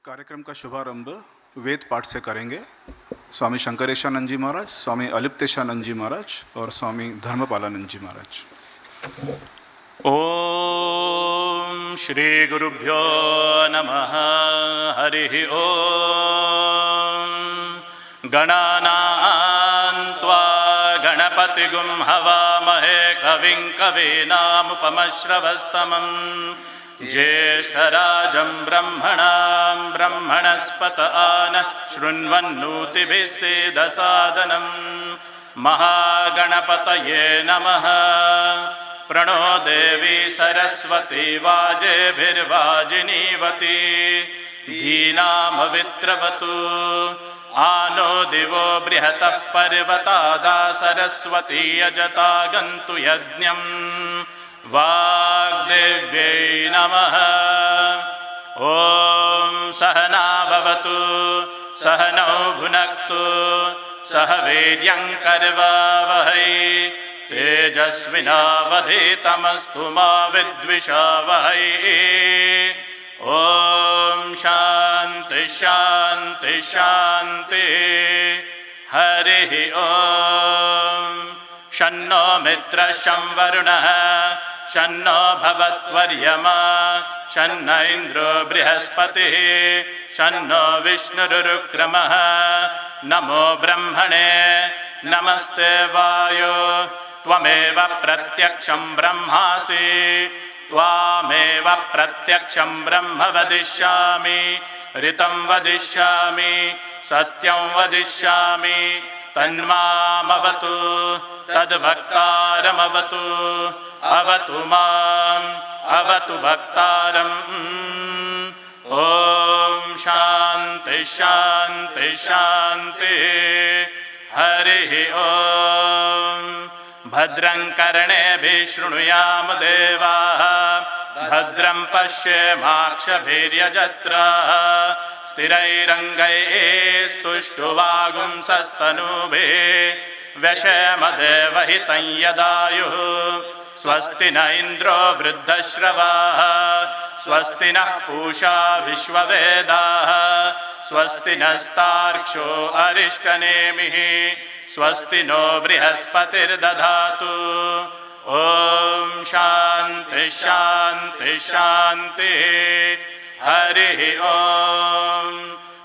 कार्यक्रम का शुभारंभ वेद पाठ से करेंगे। स्वामी शंकरेशानंद जी महाराज, स्वामी अलिप्तेशानंद जी महाराज और स्वामी धर्मपालानंद जी महाराज। ओम श्री गुरुभ्यो नमः। हरि ओम। गणानां त्वा गणपतिगुं हवामहे कविं कवीनामुपमश्रवस्तमं ज्येष्ठराजं ब्रह्मणां ब्रह्मणस्पत आनः शृण्वन्नोतिभिः सेदसादनं। महागणपतये नमः। प्रणो देवी सरस्वती वाजेभिर्वाजिनीवती धीनामवित्रवतु। आनो दिवो बृहतः पर्वतादा सरस्वती यजता गन्तु यज्ञं। वाग्देव्यै नमः। ॐ सहना भवतु सहनौ भुनक्तु सह वीर्यं करवावहै तेजस्विनावधीतमस्तु मा विद्विषावहै। ॐ शान्ति शान्ति शान्ति। हरिः ॐ। शन्नो मित्रः शं वरुणः शन्नो भवत्वर्यमा शन्न इन्द्रो बृहस्पतिः शन्नो विष्णुरुक्रमः। नमो ब्रह्मणे नमस्ते वायो त्वमेव प्रत्यक्षं ब्रह्मासि त्वामेव प्रत्यक्षं ब्रह्म वदिष्यामि। ऋतं वदिष्यामि सत्यं वदिष्यामि तन्मामवतु तद्भक्तारमवतु। अवतु माम् अवतु भक्तारम्। ॐ शान्ति शान्ति शान्ति। हरिः ॐ। भद्रं कर्णेभिः शृणुयाम देवाः भद्रं पश्येमाक्षभिर्यजत्राः स्थिरैरङ्गैस्तुष्टुवागुंसस्तनूभिः व्यशेम देवहितं यदायुः। स्वस्ति न इन्द्रो वृद्धश्रवाः स्वस्ति नः पूषा विश्ववेदाः स्वस्ति नस्तार्क्ष्यो अरिष्टनेमिः स्वस्ति नो बृहस्पतिर्दधातु। ॐ शान्ति शान्ति शान्ति। हरिः ॐ।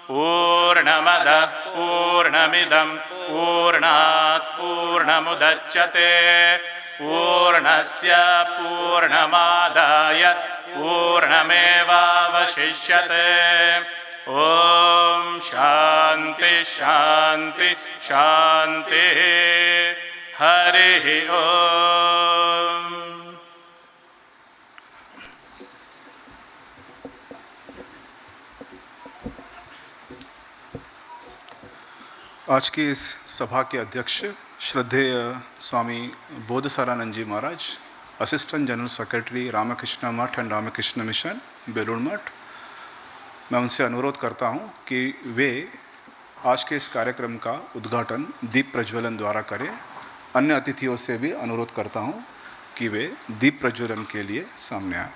पूर्णमदः पूर्णमिदं पूर्णात् पूर्णमुदच्यते पूर्णस्य पूर्णमादाय पूर्णमेवावशिष्यते। ॐ शान्ति शान्ति शान्ति। हरिः ॐ। आज की इस सभा के अध्यक्ष श्रद्धेय स्वामी बोधसारानंद जी महाराज, असिस्टेंट जनरल सेक्रेटरी रामकृष्ण मठ एंड रामकृष्ण मिशन बेलूर मठ, मैं उनसे अनुरोध करता हूं कि वे आज के इस कार्यक्रम का उद्घाटन दीप प्रज्वलन द्वारा करें। अन्य अतिथियों से भी अनुरोध करता हूं कि वे दीप प्रज्वलन के लिए सामने आएं।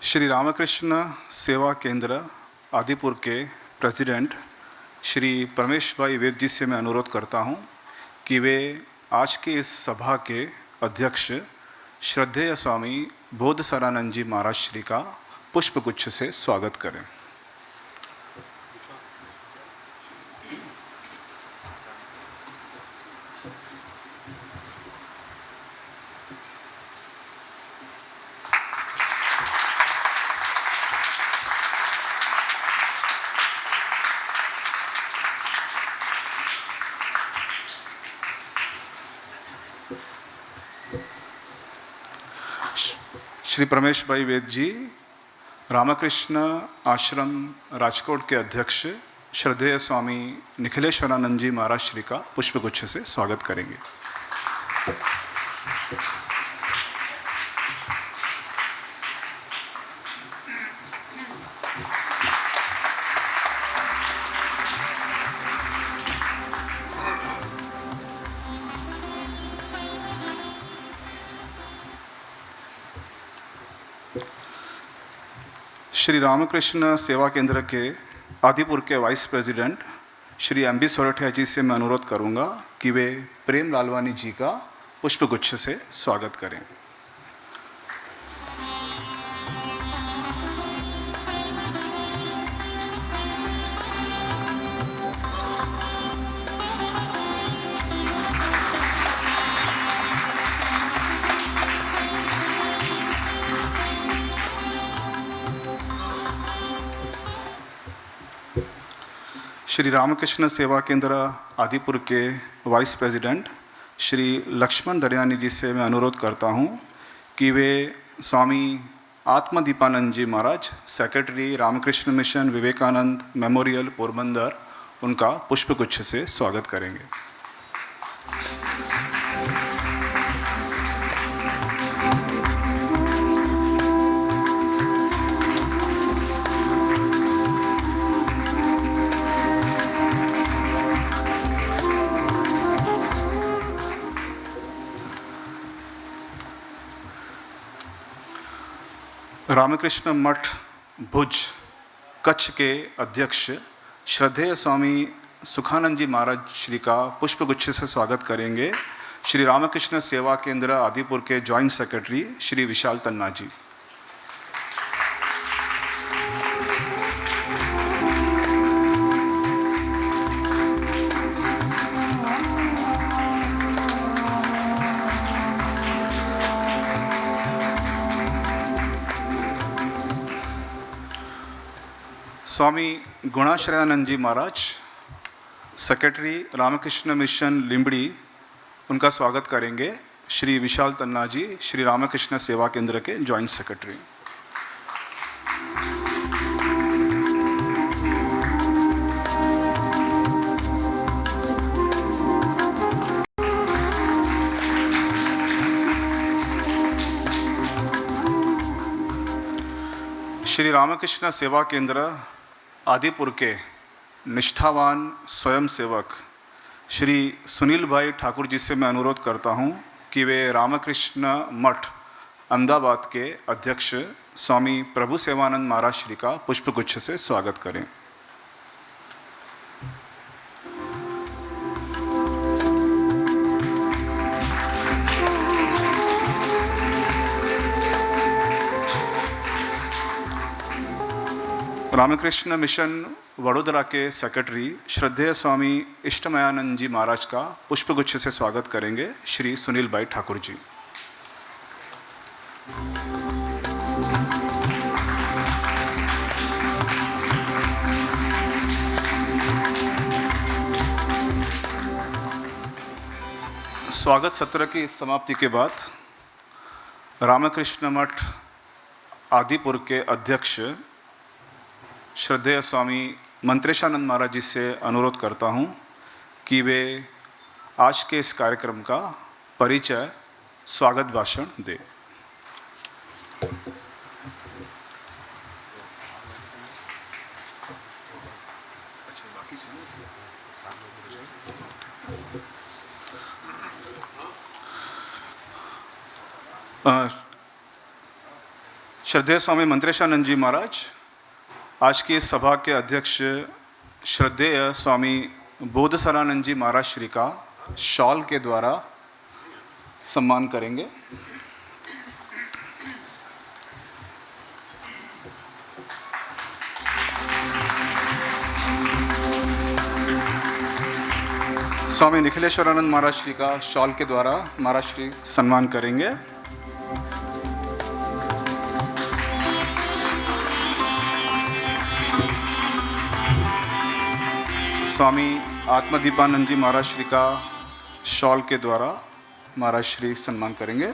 श्री रामकृष्ण सेवा केंद्र आदिपुर के प्रेसिडेंट श्री परमेश भाई वेद जी से मैं अनुरोध करता हूं कि वे आज के इस सभा के अध्यक्ष श्रद्धेय स्वामी बोधसरानंद जी महाराज श्री का पुष्पगुच्छ से स्वागत करें। श्री परमेश भाई वेद जी रामकृष्ण आश्रम राजकोट के अध्यक्ष श्रद्धेय स्वामी निखिलेश्वरानंद जी महाराज श्री का पुष्पगुच्छ से स्वागत करेंगे। श्री रामकृष्ण सेवा केंद्र के आदिपुर के vice president Shri M B. Sorathiya ji से मैं अनुरोध करूंगा कि वे प्रेम लालवानी जी का पुष्पगुच्छ से स्वागत करें। श्री रामकृष्ण सेवा केंद्र आदिपुर के वाइस प्रेसिडेंट श्री लक्ष्मण दरियानी जी से मैं अनुरोध करता हूं कि वे Swami Atmadeepananda ji Maharaj secretary Ramakrishna mission Vivekananda memorial Porbandar उनका पुष्पगुच्छ से स्वागत करेंगे। रामकृष्ण मठ भुज कच्छ के अध्यक्ष श्रद्धेय स्वामी सुखानंद जी महाराज श्री का पुष्पगुच्छ से स्वागत करेंगे श्री रामकृष्ण सेवा केंद्र आदिपुर के जॉइंट सेक्रेटरी श्री विशाल तन्ना जी। स्वामी गुणाश्रयानंद जी महाराज सेक्रेटरी रामकृष्ण मिशन लिंबड़ी उनका स्वागत करेंगे श्री विशाल तन्ना जी श्री रामकृष्ण सेवा केंद्र के जॉइंट सेक्रेटरी। श्री रामकृष्ण सेवा केंद्र आदिपुर के निष्ठावान स्वयंसेवक श्री सुनील भाई ठाकुर जी से मैं अनुरोध करता हूं कि वे रामकृष्ण मठ अहमदाबाद के अध्यक्ष स्वामी प्रभु सेवानंद महाराज श्री का पुष्पगुच्छ से स्वागत करें। रामकृष्ण मिशन वडोदरा के सेक्रेटरी श्रद्धेय स्वामी इष्टमयानंद जी महाराज का पुष्पगुच्छ से स्वागत करेंगे श्री सुनील भाई ठाकुर जी। स्वागत सत्र की समाप्ति के बाद रामकृष्ण मठ आदिपुर के अध्यक्ष श्रद्धेय स्वामी मंत्रेशानंद महाराज जी से अनुरोध करता हूं कि वे आज के इस कार्यक्रम का परिचय स्वागत भाषण दें। श्रद्धेय स्वामी मंत्रेशानंद जी महाराज आज की इस सभा के अध्यक्ष श्रद्धेय स्वामी बोधसरानंद जी महाराज श्री का शॉल के द्वारा सम्मान करेंगे। स्वामी निखिलेश्वरानंद महाराज श्री का शॉल के द्वारा महाराज श्री सम्मान करेंगे। स्वामी आत्मदीपानंद जी महाराज श्री का शॉल के द्वारा महाराज श्री सम्मान करेंगे।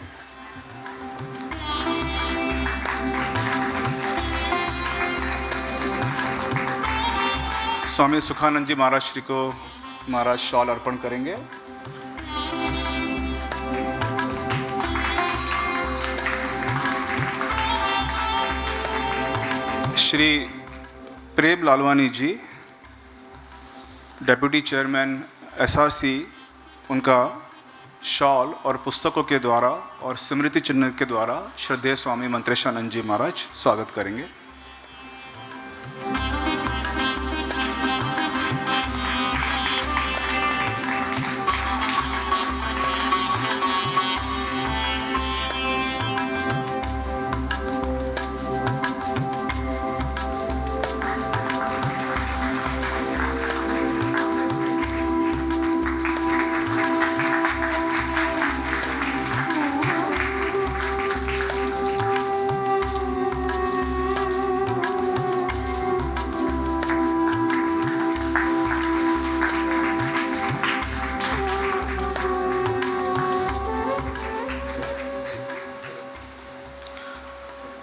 स्वामी सुखानंद जी महाराज श्री को महाराज शॉल अर्पण करेंगे। श्री प्रेम लालवानी जी डेप्यूटी चेयरमैन एसआरसी, उनका शॉल और पुस्तकों के द्वारा और स्मृति चिन्ह के द्वारा श्रद्धेय स्वामी मंत्रेशानंद जी महाराज स्वागत करेंगे।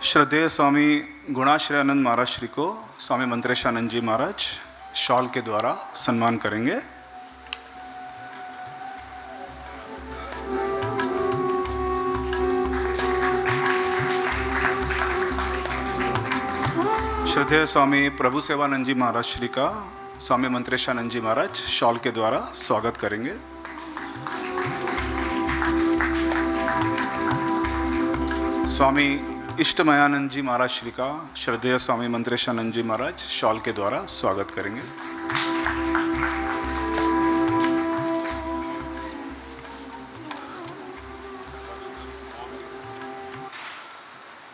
श्रद्धेय स्वामी गुणाश्रयानंद महाराज श्री को स्वामी मंत्रेशानंद जी महाराज शॉल के द्वारा सम्मान करेंगे। श्रद्धेय स्वामी प्रभु सेवानंद जी महाराज श्री का स्वामी मंत्रेशानंद जी महाराज शॉल के द्वारा स्वागत करेंगे। स्वामी इष्टमयानंद जी महाराज श्री का श्रद्धेय स्वामी मंत्रेशानंद जी महाराज शॉल के द्वारा स्वागत करेंगे।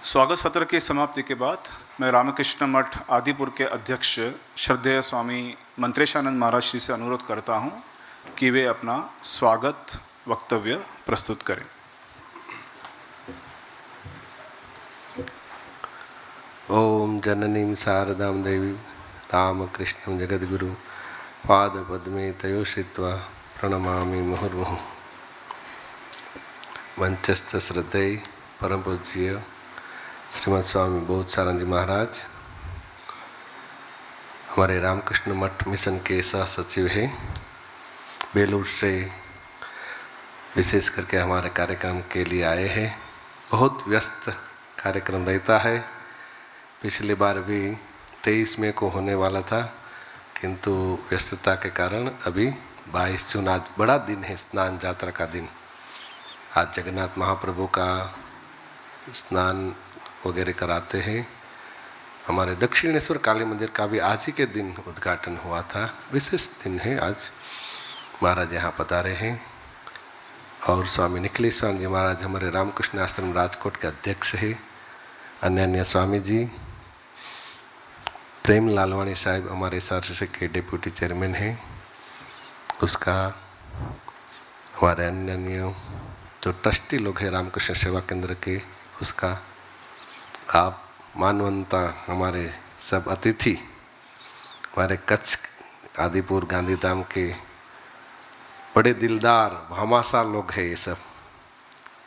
स्वागत सत्र की समाप्ति के बाद मैं रामकृष्ण मठ आदिपुर के अध्यक्ष श्रद्धेय स्वामी मंत्रेशानंद महाराज श्री से अनुरोध करता हूं कि वे अपना स्वागत वक्तव्य प्रस्तुत करें। ओम जननीं शारदां देवी रामकृष्णं जगद्गुरु पादपद्मे तयो श्रित्वा प्रणमामि मुहुर्मुहुः। मंचस्थ श्रद्धेय परम पूज्य श्रीमद स्वामी बोधसरानंद जी महाराज हमारे रामकृष्ण मठ मिशन के सह सचिव हैं। बेलूर से विशेष करके हमारे कार्यक्रम के लिए आए हैं। बहुत व्यस्त कार्यक्रम रहता है। पिछली बार भी 23 मई को होने वाला था, किंतु व्यस्तता के कारण अभी 22 जून आज बड़ा दिन है, स्नान यात्रा का दिन। आज जगन्नाथ महाप्रभु का स्नान वगैरह कराते हैं। हमारे दक्षिणेश्वर काली मंदिर का भी आज ही के दिन उद्घाटन हुआ था। विशेष दिन है आज। महाराज यहाँ पधारे हैं और स्वामी निखिलेश्वरानंद जी महाराज हमारे रामकृष्ण आश्रम राजकोट के अध्यक्ष हैं। अन्य स्वामी जी प्रेम लालवानी साहब हमारे एसआरसी के डिप्यूटी चेयरमैन हैं। उसका हमारे अन्य जो ट्रस्टी लोग हैं रामकृष्ण सेवा केंद्र के, उसका आप मानवंता हमारे सब अतिथि हमारे कच्छ आदिपुर गांधीधाम के बड़े दिलदार भामाशाह लोग हैं ये सब,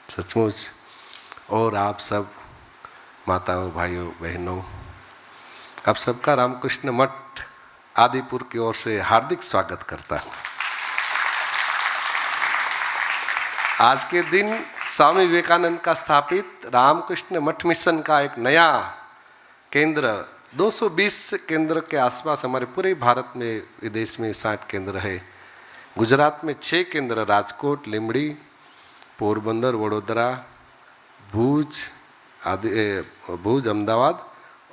सचमुच। और आप सब माताओं, भाइयों, बहनों, आप सबका रामकृष्ण मठ आदिपुर की ओर से हार्दिक स्वागत करता हूँ। आज के दिन स्वामी विवेकानंद का स्थापित रामकृष्ण मठ मिशन का एक नया केंद्र, 220 केंद्र के आसपास हमारे पूरे भारत में, विदेश में 60 केंद्र है। गुजरात में 6 केंद्र, राजकोट, लीमड़ी, पोरबंदर, वडोदरा, भूज, अहमदाबाद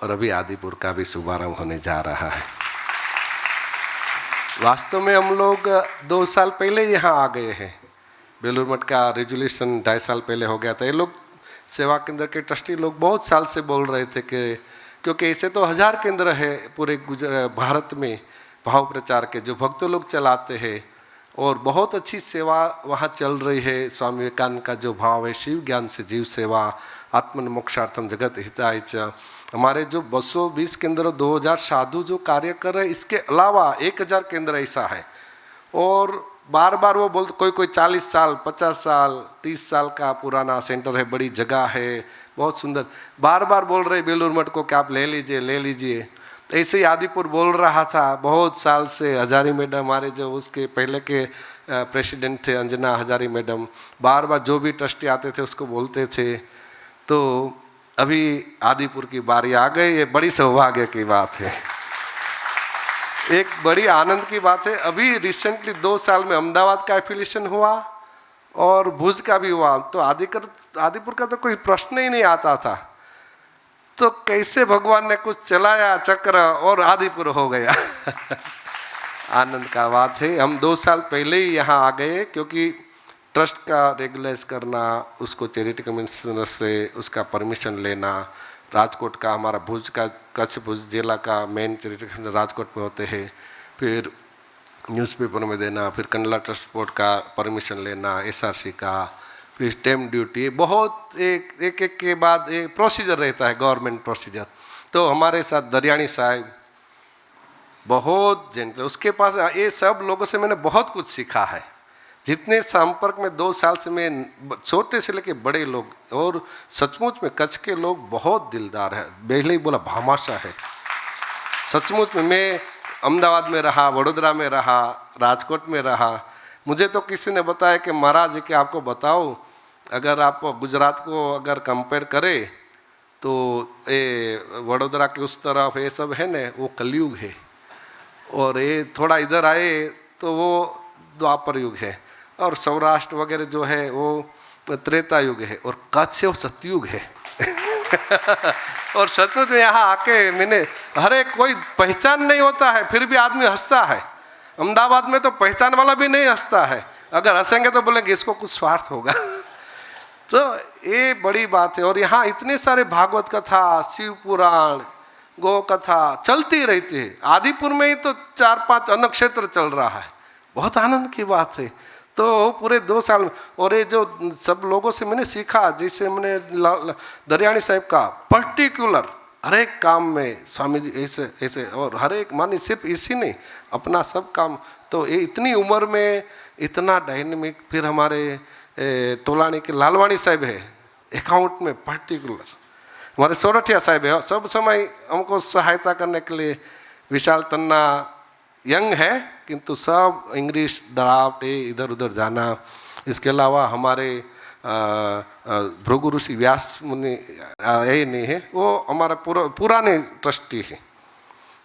और अभी आदिपुर का भी शुभारंभ होने जा रहा है। वास्तव में हम लोग 2 साल पहले यहाँ आ गए हैं। बेलूर मठ का रेजुलेशन 2.5 साल पहले हो गया था। ये लोग सेवा केंद्र के ट्रस्टी लोग बहुत साल से बोल रहे थे कि क्योंकि ऐसे तो 1000 केंद्र है पूरे भारत में भाव प्रचार के, जो भक्त लोग चलाते हैं, और बहुत अच्छी सेवा वहाँ चल रही है। स्वामी विवेकानंद का जो भाव है, शिव ज्ञान से जीव सेवा, आत्मन मोक्षार्थम जगत हिताय च, हमारे जो 220 केंद्र, 2000 साधु जो कार्य कर रहे हैं, इसके अलावा 1000 केंद्र ऐसा है। और बार बार वो बोलते, कोई 40 साल, 50 साल, 30 साल का पुराना सेंटर है, बड़ी जगह है, बहुत सुंदर, बार बार बोल रहे बेलूर मठ को कि आप ले लीजिए, ले लीजिए। ऐसे ही आदिपुर बोल रहा था बहुत साल से। हजारी मैडम, हमारे जो उसके पहले के प्रेसिडेंट थे, अंजना हजारी मैडम, बार बार जो भी ट्रस्टी आते थे उसको बोलते थे। तो अभी आदिपुर की बारी आ गई। ये बड़ी सौभाग्य की बात है, एक बड़ी आनंद की बात है। अभी रिसेंटली 2 साल में अहमदाबाद का एफिलिएशन हुआ और भुज का भी हुआ। तो आदिपुर का तो कोई प्रश्न ही नहीं आता था। तो कैसे भगवान ने कुछ चलाया चक्र और आदिपुर हो गया। आनंद का बात है। हम 2 साल पहले ही यहाँ आ गए, क्योंकि ट्रस्ट का रेगुलाइज करना, उसको चैरिटी कमिश्नर से उसका परमिशन लेना, राजकोट का, हमारा भुज का, कच्छ भुज जिला का मेन चैरिटी कमिश्नर राजकोट में होते हैं, फिर न्यूज़पेपर में देना, फिर कंडला ट्रस्ट बोर्ड का परमिशन लेना, SRC का, फिर स्टैम्प ड्यूटी, बहुत एक के बाद एक प्रोसीजर रहता है, गवर्नमेंट प्रोसीजर। तो हमारे साथ दरियानी साहब बहुत जेंटल, उसके पास ये सब लोगों से मैंने बहुत कुछ सीखा है। जितने संपर्क में 2 साल से मैं, छोटे से लेके बड़े लोग, और सचमुच में कच्छ के लोग बहुत दिलदार है। पहले ही बोला भामाशाह है। सचमुच में मैं अहमदाबाद में रहा, वडोदरा में रहा, राजकोट में रहा। मुझे तो किसी ने बताया कि महाराज जी कि आपको बताओ, अगर आप गुजरात को अगर कंपेयर करें तो ये वडोदरा के उस तरफ ये सब है न, वो कलयुग है, और ये थोड़ा इधर आए तो वो द्वापर युग है, और सौराष्ट्र वगैरह जो है वो त्रेता युग है, और कच्छ वो सतयुग है। और सचमुच में यहाँ आके मैंने, हरे कोई पहचान नहीं होता है, फिर भी आदमी हंसता है। अहमदाबाद में तो पहचान वाला भी नहीं हंसता है, अगर हंसेंगे तो बोलेंगे इसको कुछ स्वार्थ होगा। तो ये बड़ी बात है। और यहाँ इतने सारे भागवत कथा, शिव पुराण, गो कथा चलती रहती है। आदिपुर में ही तो 4-5 अन्न क्षेत्र चल रहा है, बहुत आनंद की बात है। तो पूरे 2 साल में, और ये जो सब लोगों से मैंने सीखा, जैसे मैंने दरियानी साहब का पर्टिकुलर हर एक काम में स्वामी जी ऐसे ऐसे, और हर एक मानी सिर्फ इसी नहीं, अपना सब काम। तो ये इतनी उम्र में इतना डायनेमिक। फिर हमारे तोलानी के लालवाणी साहब है अकाउंट में पर्टिकुलर, हमारे सोरठिया साहब है, सब समय हमको सहायता करने के लिए। विशाल तन्ना यंग है किंतु सब इंग्लिश ड्राफ्ट इधर उधर जाना। इसके अलावा हमारे भृगु ऋषि व्यास मुनि ये नहीं है, वो हमारा पुराने ट्रस्टी है।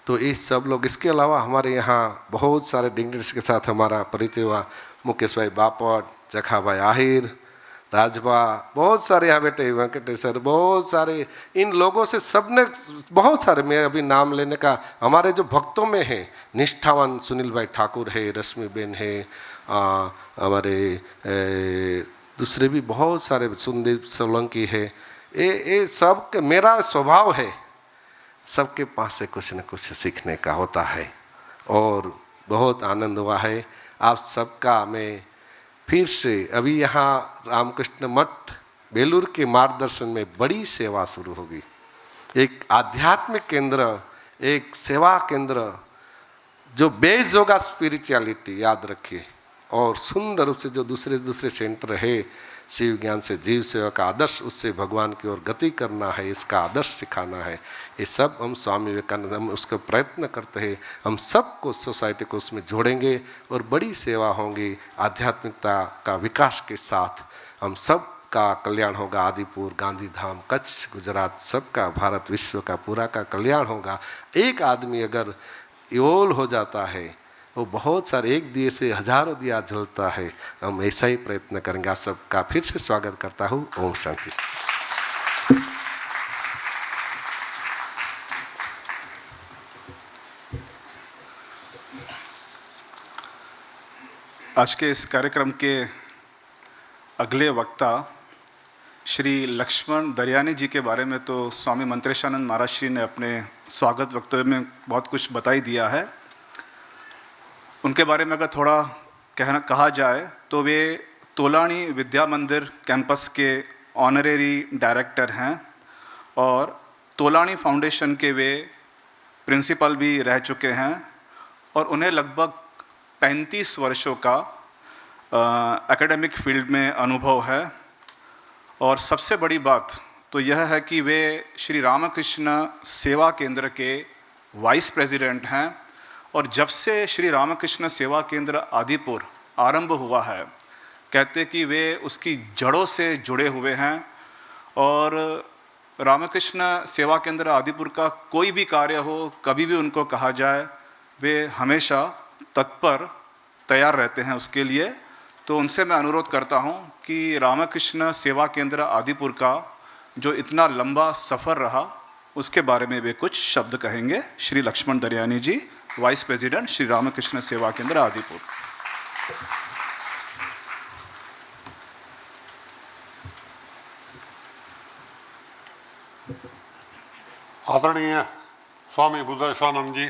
तो ये सब लोग, इसके अलावा हमारे यहाँ बहुत सारे डिग्निटरीज के साथ हमारा परिचय हुआ। मुकेश भाई बापट, जखा भाई आहिर, राजभा, बहुत सारे यहाँ बैठे, वेंकटेश्वर, बहुत सारे इन लोगों से सबने बहुत सारे, मैं अभी नाम लेने का, हमारे जो भक्तों में है निष्ठावान सुनील भाई ठाकुर है, रश्मि बेन है, हमारे दूसरे भी बहुत सारे, सुनदीप सोलंकी है। ये सब के मेरा स्वभाव है, सबके पास से कुछ न कुछ सीखने का होता है, और बहुत आनंद हुआ है आप सबका। मैं फिर से अभी यहाँ रामकृष्ण मठ बेलूर के मार्गदर्शन में बड़ी सेवा शुरू होगी। एक आध्यात्मिक केंद्र, एक सेवा केंद्र जो बेस्ड होगा स्पिरिचुअलिटी, याद रखिए, और सुंदर रूप से जो दूसरे दूसरे सेंटर है, शिव ज्ञान से जीव सेवा का आदर्श, उससे भगवान की ओर गति करना है, इसका आदर्श सिखाना है। ये सब हम स्वामी विवेकानंद, हम उसका प्रयत्न करते हैं। हम सबको, सोसाइटी को उसमें जोड़ेंगे और बड़ी सेवा होंगी। आध्यात्मिकता का विकास के साथ हम सब का कल्याण होगा। आदिपुर, गांधीधाम, कच्छ, गुजरात, सबका, भारत, विश्व का पूरा का कल्याण होगा। एक आदमी अगर इवोल्व हो जाता है, वो बहुत सारे, एक दिए से हजारों दिया जलता है। हम ऐसा ही प्रयत्न करेंगे। आप सबका फिर से स्वागत करता हूँ। ओम शांति। आज के इस कार्यक्रम के अगले वक्ता श्री लक्ष्मण दरियानी जी के बारे में तो स्वामी मंत्रेशानंद महाराज श्री ने अपने स्वागत वक्तव्य में बहुत कुछ बता ही दिया है। उनके बारे में अगर थोड़ा कहा जाए तो वे तोलानी विद्या मंदिर कैंपस के ऑनरेरी डायरेक्टर हैं और तोलानी फाउंडेशन के वे प्रिंसिपल भी रह चुके हैं और उन्हें लगभग 35 वर्षों का एकेडमिक फील्ड में अनुभव है। और सबसे बड़ी बात तो यह है कि वे श्री रामकृष्ण सेवा केंद्र के वाइस प्रेसिडेंट हैं और जब से श्री रामकृष्ण सेवा केंद्र आदिपुर आरंभ हुआ है, कहते कि वे उसकी जड़ों से जुड़े हुए हैं और रामकृष्ण सेवा केंद्र आदिपुर का कोई भी कार्य हो, कभी भी उनको कहा जाए, वे हमेशा तत्पर तैयार रहते हैं उसके लिए। तो उनसे मैं अनुरोध करता हूं कि रामकृष्ण सेवा केंद्र आदिपुर का जो इतना लंबा सफ़र रहा, उसके बारे में वे कुछ शब्द कहेंगे। श्री लक्ष्मण दरियानी जी, वाइस प्रेसिडेंट, श्री रामकृष्ण सेवा केंद्र आदिपुर। आदरणीय स्वामी बुद्धेशानंद जी,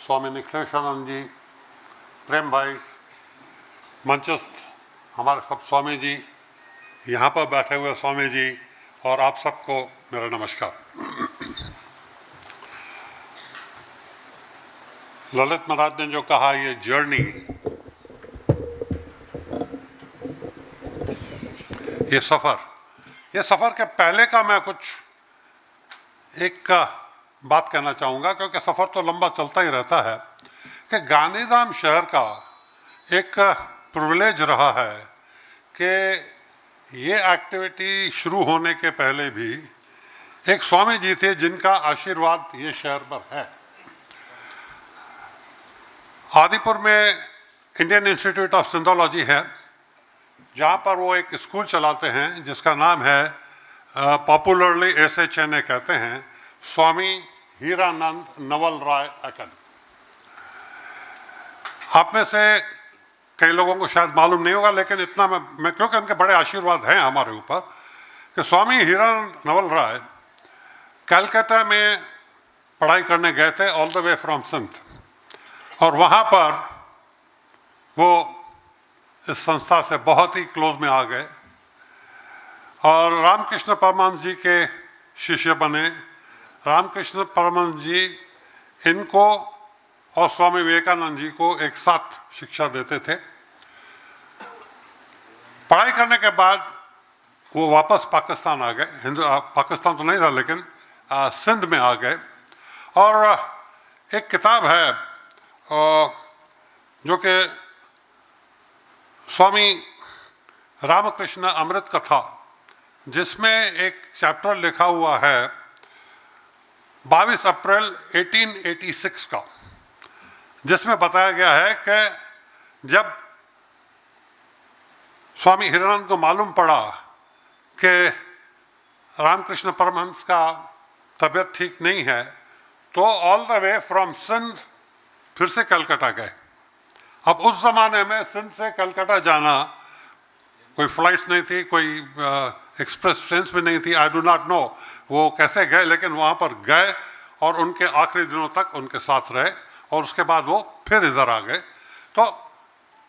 स्वामी निखिलेशानंद जी, प्रेम भाई, मंचस्थ हमारे सब स्वामी जी, यहाँ पर बैठे हुए स्वामी जी और आप सबको मेरा नमस्कार। ललित महाराज ने जो कहा, ये जर्नी, ये सफ़र के पहले का मैं कुछ एक बात कहना चाहूँगा, क्योंकि सफ़र तो लंबा चलता ही रहता है, कि गांधीधाम शहर का एक प्रिविलेज रहा है कि ये एक्टिविटी शुरू होने के पहले भी एक स्वामी जी थे जिनका आशीर्वाद ये शहर पर है। आदिपुर में इंडियन इंस्टीट्यूट ऑफ सिंथोलॉजी है, जहाँ पर वो एक स्कूल चलाते हैं जिसका नाम है, पॉपुलरली SHNA कहते हैं, स्वामी हीरानंद नवल राय अकेडमी। आप में से कई लोगों को शायद मालूम नहीं होगा, लेकिन इतना मैं क्योंकि उनके बड़े आशीर्वाद हैं हमारे ऊपर, कि स्वामी हीरानंद नवल राय कलकत्ता में पढ़ाई करने गए थे, all the way from Sindh, और वहाँ पर वो इस संस्था से बहुत ही क्लोज में आ गए और रामकृष्ण परमहंस जी के शिष्य बने। रामकृष्ण परमहंस जी इनको और स्वामी विवेकानंद जी को एक साथ शिक्षा देते थे। पढ़ाई करने के बाद वो वापस पाकिस्तान आ गए, पाकिस्तान तो नहीं रहा लेकिन सिंध में आ गए। और एक किताब है जो कि स्वामी रामकृष्ण अमृत कथा, जिसमें एक चैप्टर लिखा हुआ है 22 अप्रैल 1886 का, जिसमें बताया गया है कि जब स्वामी हीरानंद को मालूम पड़ा कि रामकृष्ण परमहंस का तबीयत ठीक नहीं है, तो all the way from Sindh फिर से कलकत्ता गए। अब उस ज़माने में सिंध से कलकत्ता जाना, कोई फ्लाइट्स नहीं थी, कोई एक्सप्रेस ट्रेन भी नहीं थी, आई डू नॉट नो वो कैसे गए, लेकिन वहाँ पर गए और उनके आखिरी दिनों तक उनके साथ रहे और उसके बाद वो फिर इधर आ गए। तो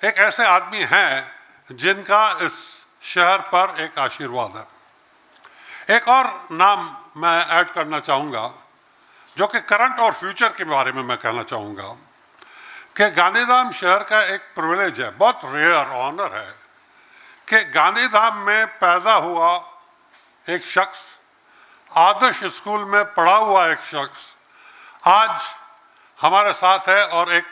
एक ऐसे आदमी हैं जिनका इस शहर पर एक आशीर्वाद है। एक और नाम मैं ऐड करना चाहूँगा, जो कि करंट और फ्यूचर के बारे में मैं कहना चाहूँगा, कि गांधीधाम शहर का एक प्रिविलेज है, बहुत रेयर ऑनर है कि गांधीधाम में पैदा हुआ एक शख्स, आदर्श स्कूल में पढ़ा हुआ एक शख्स आज हमारे साथ है और एक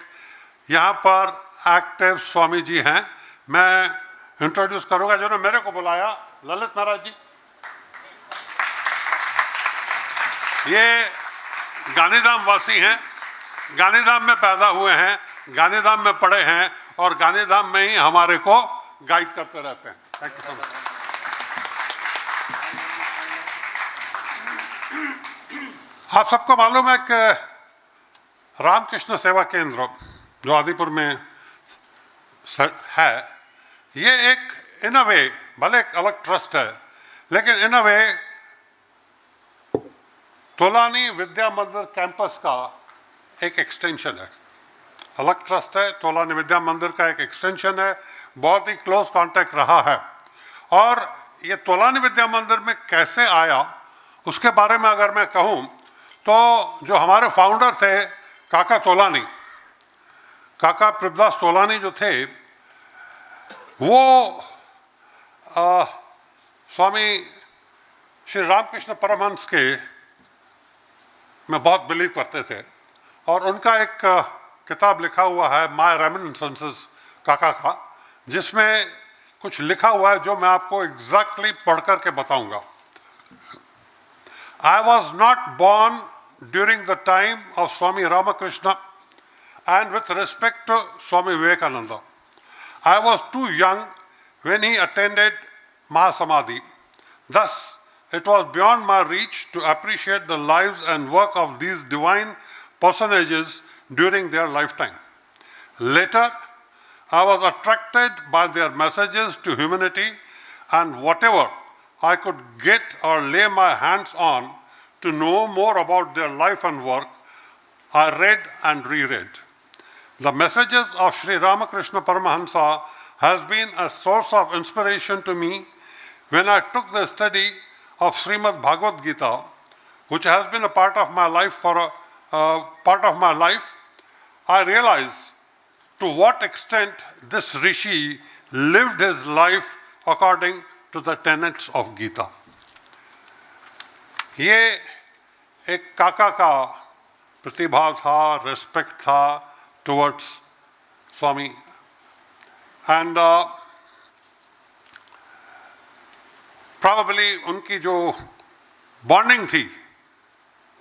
यहाँ पर एक्टिव स्वामी जी हैं। मैं इंट्रोड्यूस करूंगा जिन्होंने मेरे को बुलाया, ललित महाराज जी। ये गांधीधाम वासी हैं, गांधीधाम में पैदा हुए हैं, गांधीधाम में पढ़े हैं और गांधीधाम में ही हमारे को गाइड करते रहते हैं। Thank you so much. आप सबको मालूम है कि रामकृष्ण सेवा केंद्र जो आदिपुर में है, ये एक इन अ वे, भले एक अलग ट्रस्ट है लेकिन इन अ वे तोलानी विद्या मंदिर कैंपस का एक एक्सटेंशन है। अलग ट्रस्ट है, तोलानी विद्या मंदिर का एक एक्सटेंशन है, बहुत ही क्लोज कांटेक्ट रहा है। और ये तोलानी विद्या मंदिर में कैसे आया उसके बारे में अगर मैं कहूँ तो जो हमारे फाउंडर थे काका तोलानी, काका प्रभुदास तोलानी जो थे, वो स्वामी श्री रामकृष्ण परमहंस के में बहुत बिलीव करते थे और उनका एक किताब लिखा हुआ है माय रेमिनिसेंसेस काका का, जिसमें कुछ लिखा हुआ है जो मैं आपको एग्जैक्टली पढ़ करके बताऊंगा। I was not born during the time of Swami Ramakrishna and with respect to Swami Vivekananda. I was too young when he attended Mahasamadhi. Thus, it was beyond my reach to appreciate the lives and work of these divine personages during their lifetime. Later, I was attracted by their messages to humanity and whatever I could get or lay my hands on to know more about their life and work, I read and reread. The messages of Sri Ramakrishna Paramahansa has been a source of inspiration to me when I took the study of Srimad Bhagavad Gita, which has been a part of my life I realized to what extent this rishi lived his life according to the tenets of Gita. ये एक काका का प्रतिभाव था, respect था towards Swami, and probably उनकी जो bonding थी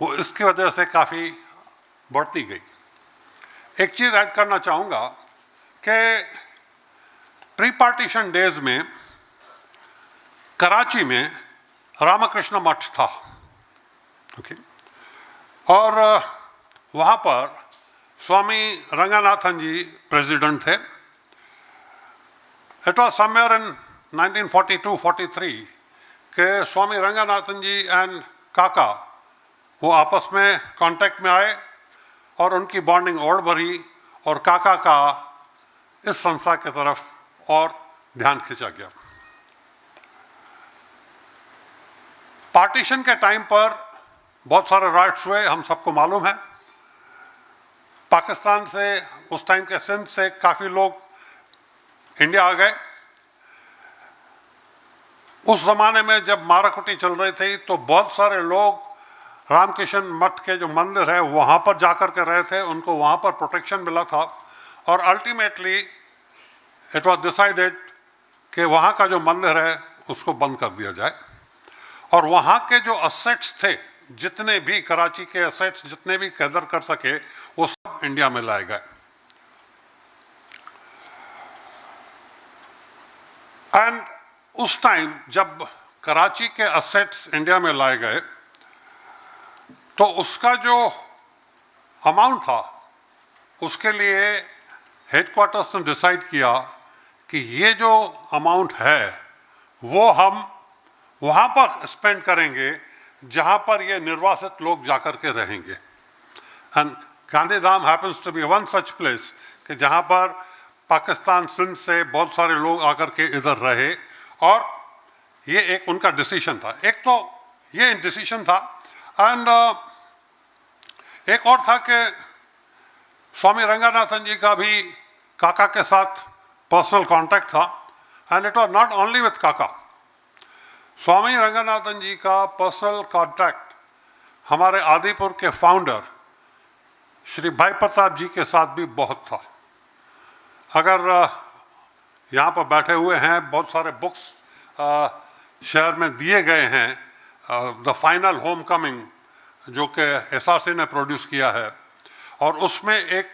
वो इसकी वजह से काफ़ी बढ़ती गई। एक चीज़ ऐड करना चाहूँगा कि प्री पार्टीशन डेज में कराची में रामकृष्ण मठ था, ओके, और वहाँ पर स्वामी रंगनाथन जी प्रेसिडेंट थे। इट वॉज समवेयर इन 1942-43 के स्वामी रंगनाथन जी एंड काका वो आपस में कांटेक्ट में आए और उनकी बॉन्डिंग और बढ़ी और काका का इस संस्था की तरफ और ध्यान खींचा गया। पार्टीशन के टाइम पर बहुत सारे राइट्स हुए, हम सबको मालूम है। पाकिस्तान से उस टाइम के सिंध से काफ़ी लोग इंडिया आ गए। उस ज़माने में जब माराकुटी चल रही थी तो बहुत सारे लोग रामकृष्ण मठ के जो मंदिर है वहाँ पर जाकर के रहे थे, उनको वहाँ पर प्रोटेक्शन मिला था और अल्टीमेटली इट वाज डिसाइडेड कि वहाँ का जो मंदिर है उसको बंद कर दिया जाए और वहाँ के जो असेट्स थे, जितने भी कराची के असेट्स जितने भी गैदर कर सके वो सब इंडिया में लाए गए। एंड उस टाइम जब कराची के असेट्स इंडिया में लाए गए तो उसका जो अमाउंट था उसके लिए हेडक्वार्टर्स ने डिसाइड किया कि ये जो अमाउंट है वो हम वहाँ पर स्पेंड करेंगे जहाँ पर ये निर्वासित लोग जाकर के रहेंगे। And Gandhidham happens to be one such place कि जहाँ पर पाकिस्तान सिंध से बहुत सारे लोग आकर के इधर रहे और ये एक उनका डिसीजन था। एक तो ये डिसीजन था एंड एक और था कि स्वामी रंगनाथन जी का भी काका के साथ पर्सनल कांटेक्ट था, and it was not only with काका। स्वामी रंगनाथन जी का पर्सनल कांटेक्ट हमारे आदिपुर के फाउंडर श्री भाई प्रताप जी के साथ भी बहुत था। अगर यहाँ पर बैठे हुए हैं, बहुत सारे बुक्स शहर में दिए गए हैं, द फाइनल होम कमिंग जो कि एसआरसी ने प्रोड्यूस किया है, और उसमें एक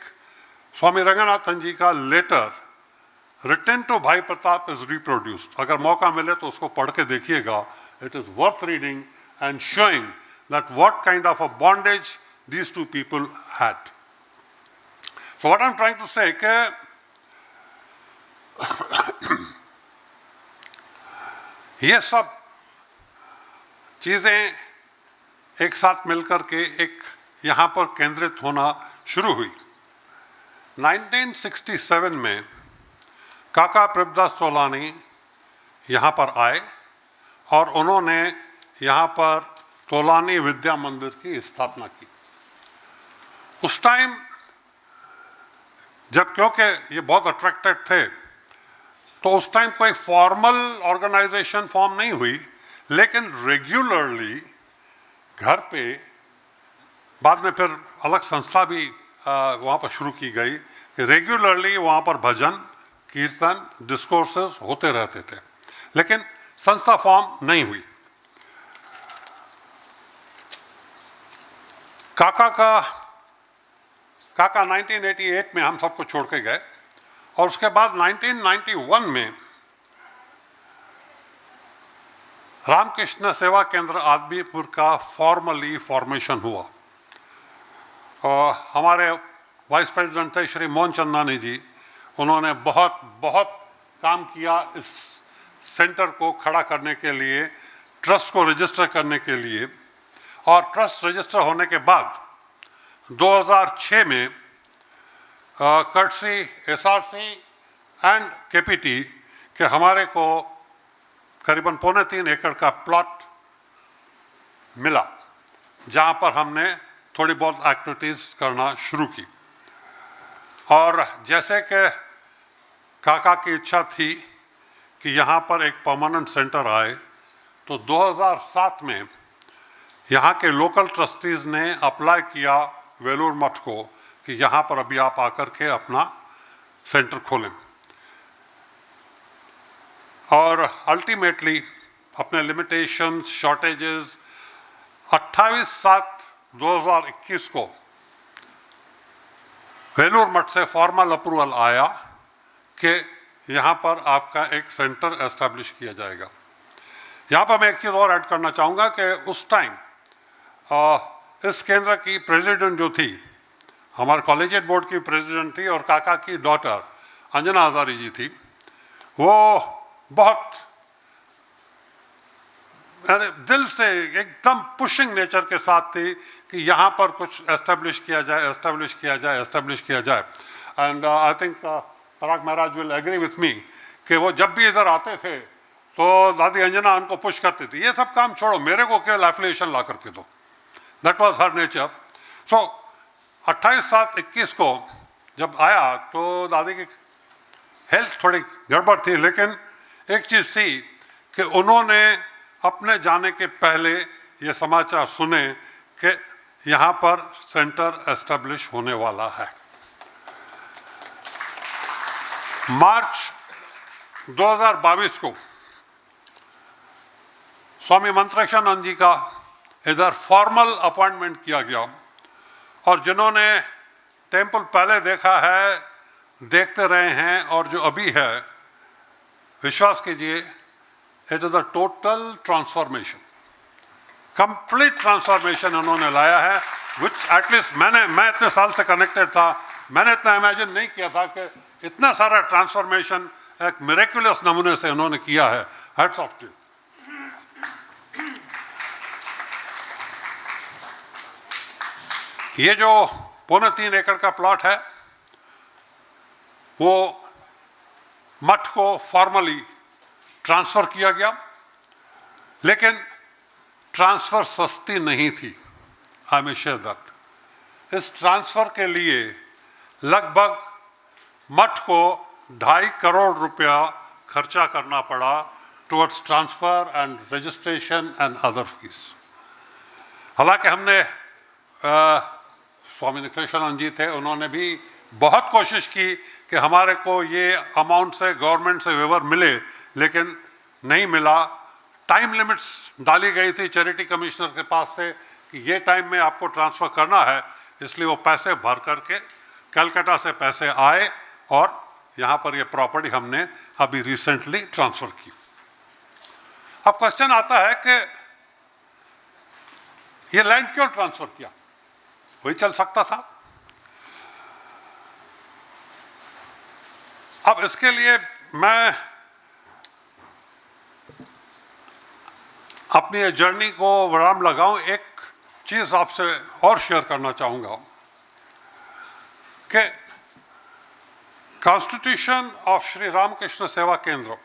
स्वामी रंगनाथन जी का लेटर रिटन टू भाई प्रताप इज रिप्रोड्यूस्ड। अगर मौका मिले तो उसको पढ़ के देखिएगा। It is worth reading and showing that what kind of a bondage these two people had. So what I'm trying to say कि ये सब चीज़ें एक साथ मिलकर के एक यहाँ पर केंद्रित होना शुरू हुई। 1967 में काका प्रभुदास तोलानी यहाँ पर आए और उन्होंने यहाँ पर तोलानी विद्या मंदिर की स्थापना की। उस टाइम जब, क्योंकि ये बहुत अट्रैक्टेड थे, तो उस टाइम कोई फॉर्मल ऑर्गेनाइजेशन फॉर्म नहीं हुई, लेकिन रेगुलरली घर पे, बाद में फिर अलग संस्था भी वहाँ पर शुरू की गई, रेगुलरली वहाँ पर भजन कीर्तन डिस्कोर्सेस होते रहते थे, लेकिन संस्था फॉर्म नहीं हुई। काका 1988 में हम सबको छोड़ के गए, और उसके बाद 1991 में रामकृष्ण सेवा केंद्र आदिपुर का फॉर्मली फॉर्मेशन हुआ। और हमारे वाइस प्रेसिडेंट थे श्री मोहन चंदानी जी, उन्होंने बहुत बहुत काम किया इस सेंटर को खड़ा करने के लिए, ट्रस्ट को रजिस्टर करने के लिए। और ट्रस्ट रजिस्टर होने के बाद 2006 में कर्टसी एसआरसी एंड केपीटी के हमारे को करीबन 3.25 एकड़ का प्लॉट मिला, जहाँ पर हमने थोड़ी बहुत एक्टिविटीज़ करना शुरू की। और जैसे कि काका की इच्छा थी कि यहाँ पर एक परमानेंट सेंटर आए, तो 2007 में यहाँ के लोकल ट्रस्टीज़ ने अप्लाई किया वेलूर मठ को कि यहाँ पर अभी आप आकर के अपना सेंटर खोलें। और अल्टीमेटली अपने लिमिटेशंस, शॉर्टेजेस, 28/7/2021 को वेलूर मठ से फॉर्मल अप्रूवल आया कि यहाँ पर आपका एक सेंटर एस्टेब्लिश किया जाएगा। यहाँ पर मैं एक चीज़ और ऐड करना चाहूँगा कि उस टाइम इस केंद्र की प्रेसिडेंट जो थी, हमारे कॉलेजिएट बोर्ड की प्रेसिडेंट थी, और काका की डॉटर अंजना हजारी जी थी। वो बहुत दिल से एकदम पुशिंग नेचर के साथ थी कि यहाँ पर कुछ एस्टेब्लिश किया जाए। And I think Parag Maharaj will agree with me कि वो जब भी इधर आते थे तो दादी अंजना उनको पुश करती थी, ये सब काम छोड़ो, मेरे को केवल एफिलिएशन ला करके दो। That was her nature. So 28/7/21 को जब आया तो दादी की हेल्थ थोड़ी गड़बड़ थी, लेकिन एक चीज़ थी कि उन्होंने अपने जाने के पहले ये समाचार सुने कि यहाँ पर सेंटर एस्टेब्लिश होने वाला है। मार्च 2022 को स्वामी मंत्रेशानंद जी का इधर फॉर्मल अपॉइंटमेंट किया गया, और जिन्होंने टेम्पल पहले देखा है, देखते रहे हैं, और जो अभी है, विश्वास कीजिए, it is a total transformation, complete transformation उन्होंने लाया है, विच एटलीस्ट मैं इतने साल से कनेक्टेड था, मैंने इतना इमेजिन नहीं किया था कि इतना सारा ट्रांसफॉर्मेशन एक मिरेकुलस नमूने से उन्होंने किया है। Hats off to. ये जो 3.25 एकड़ का प्लॉट है, वो मठ को फॉर्मली ट्रांसफर किया गया, लेकिन ट्रांसफर सस्ती नहीं थी। आई मे शेयर दैट। इस ट्रांसफर के लिए लगभग मठ को 2.5 करोड़ रुपया खर्चा करना पड़ा towards transfer and registration and other fees. हालांकि हमने स्वामी निखिलेश्वरानंद जी थे, उन्होंने भी बहुत कोशिश की कि हमारे को ये अमाउंट से गवर्नमेंट से वेवर मिले, लेकिन नहीं मिला। टाइम लिमिट्स डाली गई थी चैरिटी कमिश्नर के पास से कि ये टाइम में आपको ट्रांसफ़र करना है, इसलिए वो पैसे भर करके कलकत्ता से पैसे आए और यहाँ पर ये प्रॉपर्टी हमने अभी रिसेंटली ट्रांसफ़र की। अब क्वेश्चन आता है कि ये लैंड क्यों ट्रांसफ़र किया, वही चल सकता था। अब इसके लिए मैं अपनी जर्नी को विराम लगाऊं, एक चीज़ आपसे और शेयर करना चाहूँगा कि कॉन्स्टिट्यूशन ऑफ श्री रामकृष्ण सेवा केंद्र,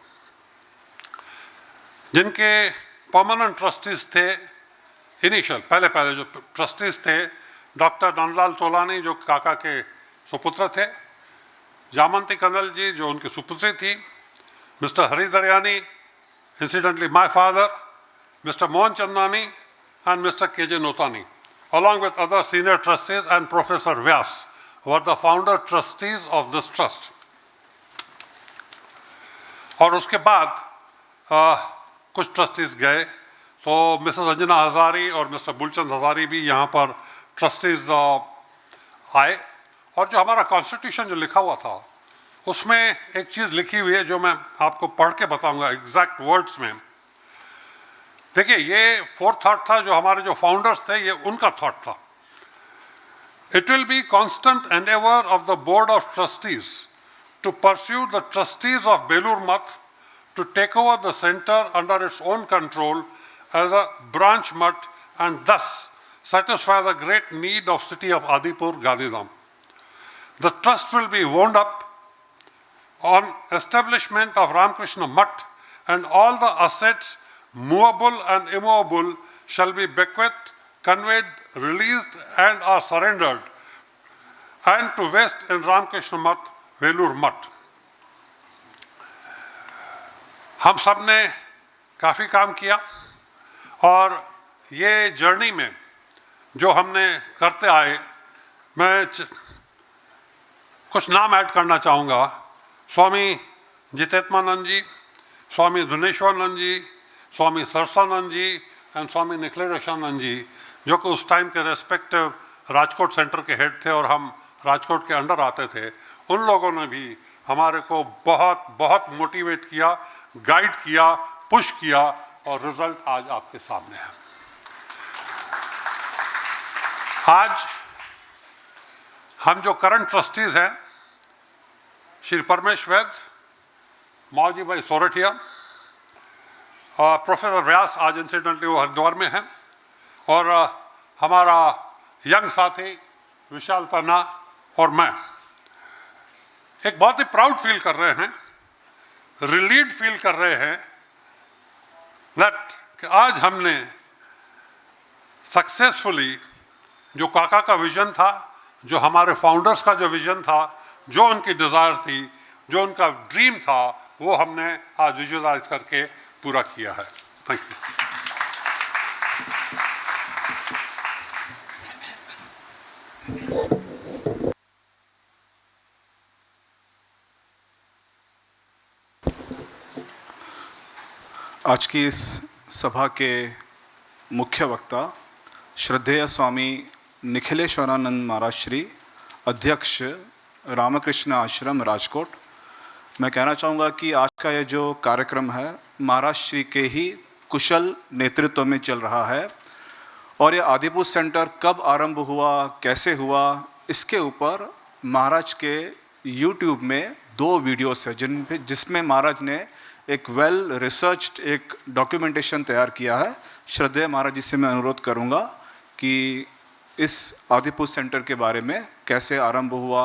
जिनके परमानेंट ट्रस्टीज थे, इनिशियल पहले जो ट्रस्टीज थे, डॉक्टर नंदलाल तोलानी जो काका के सुपुत्र थे, जामंती कन्नल जी जो उनकी सुपुत्री थी, mister Hari Daryani, incidentally my father, mister Mohan Chandani and Mr. K.J. Notani, along with other senior trustees and Professor Vyas, were the founder trustees of this trust. और उसके बाद कुछ ट्रस्टीज गए, तो मिसेस अंजना हजारी और मिस्टर बुलचंद हजारी भी यहाँ पर ट्रस्टीज आए। और जो हमारा कॉन्स्टिट्यूशन जो लिखा हुआ था, उसमें एक चीज़ लिखी हुई है जो मैं आपको पढ़ के बताऊंगा एग्जैक्ट वर्ड्स में। देखिए, ये 4th थॉट था, जो हमारे जो फाउंडर्स थे ये उनका थॉट था। It will be constant endeavour of the board of trustees to pursue the trustees of Belur Math to take over the centre under its own control as a branch Math and thus satisfy the great need of city of Adipur, Gandhidham. The trust will be wound up on establishment of Ramakrishna Mutt, and all the assets, movable and immovable, shall be bequeathed, conveyed, released, and are surrendered, and to vest in Ramakrishna Mutt, Velur Mutt. हम सब ने काफ़ी काम किया, और ये journey में जो हमने करते आए, मैं कुछ नाम ऐड करना चाहूँगा। स्वामी जितेत्मानंद जी, स्वामी धुनेश्वरानंद जी, स्वामी सरसानंद जी एंड स्वामी निखिलेश्वरानंद जी, जो कि उस टाइम के रेस्पेक्टिव राजकोट सेंटर के हेड थे और हम राजकोट के अंडर आते थे। उन लोगों ने भी हमारे को बहुत बहुत मोटिवेट किया, गाइड किया, पुश किया, और रिजल्ट आज आपके सामने है। आज हम जो करंट ट्रस्टीज हैं, श्री परमेश वैद, मावजी भाई सोरठिया, और प्रोफेसर व्यास, आज इंसिडेंटली वो हरिद्वार में हैं, और हमारा यंग साथी विशाल तन्ना और मैं एक बहुत ही प्राउड फील कर रहे हैं, रिलीड फील कर रहे हैं दैट कि आज हमने सक्सेसफुली जो काका का विजन था, जो हमारे फाउंडर्स का जो विजन था, जो उनकी डिज़ायर थी, जो उनका ड्रीम था, वो हमने आज विजुअलाइज करके पूरा किया है। Thank you. आज की इस सभा के मुख्य वक्ता श्रद्धेय स्वामी निखिलेश्वरानंद महाराज श्री, अध्यक्ष रामकृष्ण आश्रम राजकोट। मैं कहना चाहूँगा कि आज का ये जो कार्यक्रम है महाराज श्री के ही कुशल नेतृत्व में चल रहा है, और ये आदिपुर सेंटर कब आरंभ हुआ, कैसे हुआ, इसके ऊपर महाराज के YouTube में 2 वीडियोस है जिसमें महाराज ने एक वेल रिसर्च्ड एक डॉक्यूमेंटेशन तैयार किया है। श्रद्धेय महाराज जी से मैं अनुरोध करूँगा कि इस आदिपुर सेंटर के बारे में कैसे आरंभ हुआ,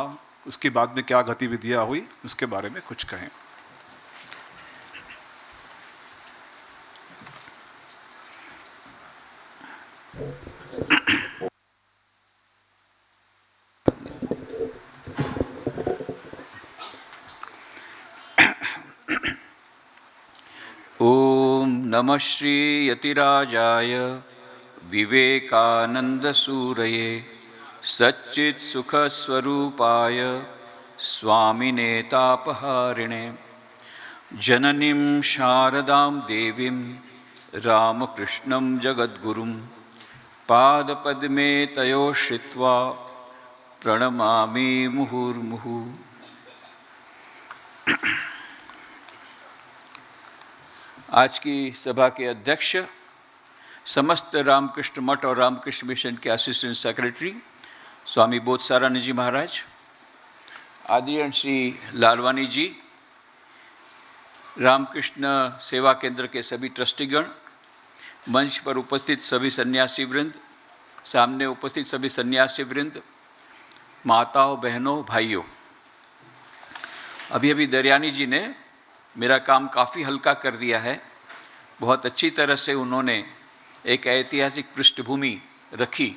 उसके बाद में क्या गतिविधियाँ हुई, उसके बारे में कुछ कहें। नमः श्री यतिराजाय विवेकानंदसूरये सच्चित्सुखस्वरूपाय स्वामिने तापहारिणे जननीं शारदां देवीं रामकृष्णं जगद्गुरुं पादपद्मे तयो श्रित्वा प्रणमामि मुहुर्मुहुः। आज की सभा के अध्यक्ष समस्त रामकृष्ण मठ और रामकृष्ण मिशन के असिस्टेंट सेक्रेटरी स्वामी बोधसारानंद जी महाराज, आदरणीय श्री लालवानी जी, रामकृष्ण सेवा केंद्र के सभी ट्रस्टीगण, मंच पर उपस्थित सभी सन्यासी वृंद, सामने उपस्थित सभी सन्यासी वृंद, माताओं, बहनों, भाइयों, अभी अभी दरियानी जी ने मेरा काम काफ़ी हल्का कर दिया है। बहुत अच्छी तरह से उन्होंने एक ऐतिहासिक पृष्ठभूमि रखी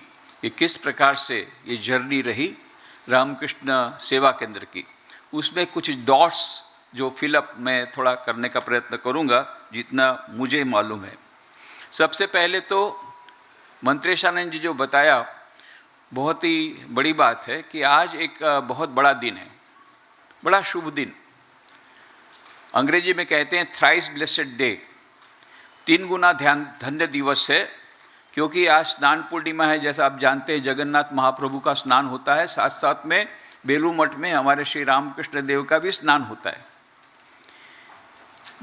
कि किस प्रकार से ये जर्नी रही रामकृष्ण सेवा केंद्र की। उसमें कुछ डॉट्स जो फिलअप मैं थोड़ा करने का प्रयत्न करूँगा जितना मुझे मालूम है। सबसे पहले तो मंत्रेशानंद जी जो बताया, बहुत ही बड़ी बात है कि आज एक बहुत बड़ा दिन है, बड़ा शुभ दिन। अंग्रेजी में कहते हैं थ्राइस ब्लेसेड डे, 3 गुना धन्य दिवस है, क्योंकि आज स्नान पूर्णिमा है। जैसा आप जानते हैं जगन्नाथ महाप्रभु का स्नान होता है, साथ साथ में बेलूर मठ में हमारे श्री रामकृष्ण देव का भी स्नान होता है।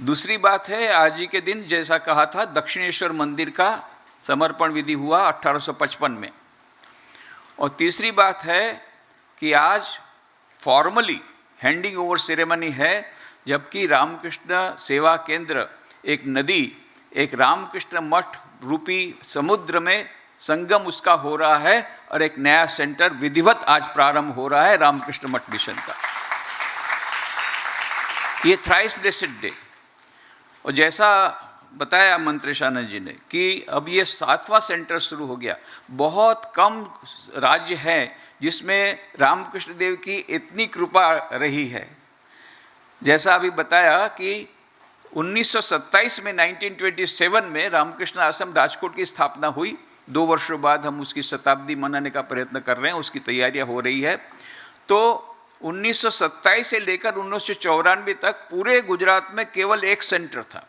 दूसरी बात है, आज ही के दिन जैसा कहा था दक्षिणेश्वर मंदिर का समर्पण विधि हुआ 1855 में। और तीसरी बात है कि आज फॉर्मली हैंडिंग ओवर सेरेमनी है, जबकि रामकृष्ण सेवा केंद्र एक नदी, एक रामकृष्ण मठ रूपी समुद्र में संगम उसका हो रहा है और एक नया सेंटर विधिवत आज प्रारंभ हो रहा है रामकृष्ण मठ मिशन का। ये थ्राइस ब्लेसेड डे। और जैसा बताया मंत्रेशानंद जी ने कि अब ये 7वां सेंटर शुरू हो गया। बहुत कम राज्य है जिसमें रामकृष्ण देव की इतनी कृपा रही है। जैसा अभी बताया कि 1927 में 1927 में रामकृष्ण आश्रम राजकोट की स्थापना हुई। 2 वर्षों बाद हम उसकी शताब्दी मनाने का प्रयत्न कर रहे हैं, उसकी तैयारियां हो रही है। तो 1927 से लेकर 1994 तक पूरे गुजरात में केवल एक सेंटर था।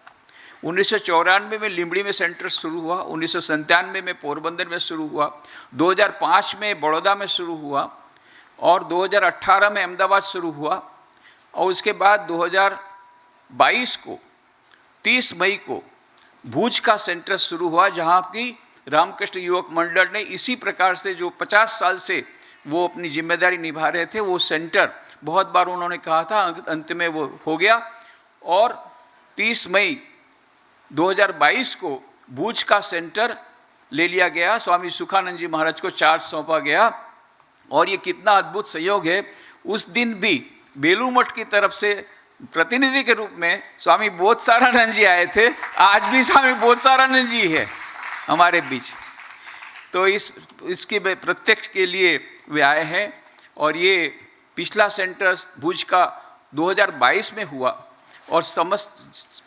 1994 में लिंबड़ी में सेंटर शुरू हुआ, 1997 में पोरबंदर में शुरू हुआ, 2005 में बड़ौदा में शुरू हुआ और 2018 में अहमदाबाद शुरू हुआ। और उसके बाद 2022 को 30 मई को भूज का सेंटर शुरू हुआ, जहाँ की रामकृष्ण युवक मंडल ने इसी प्रकार से जो 50 साल से वो अपनी जिम्मेदारी निभा रहे थे, वो सेंटर बहुत बार उन्होंने कहा था, अंत में वो हो गया। और 30 मई 2022 को भूज का सेंटर ले लिया गया, स्वामी सुखानंद जी महाराज को चार्ज सौंपा गया। और ये कितना अद्भुत सहयोग है। उस दिन भी बेलूर मठ की तरफ से प्रतिनिधि के रूप में स्वामी बोधसारानंद जी आए थे। आज भी स्वामी बोधसारानंद जी है हमारे बीच। तो इसके प्रत्यक्ष के लिए वे आए हैं। और ये पिछला सेंटर भुज का 2022 में हुआ और समस्त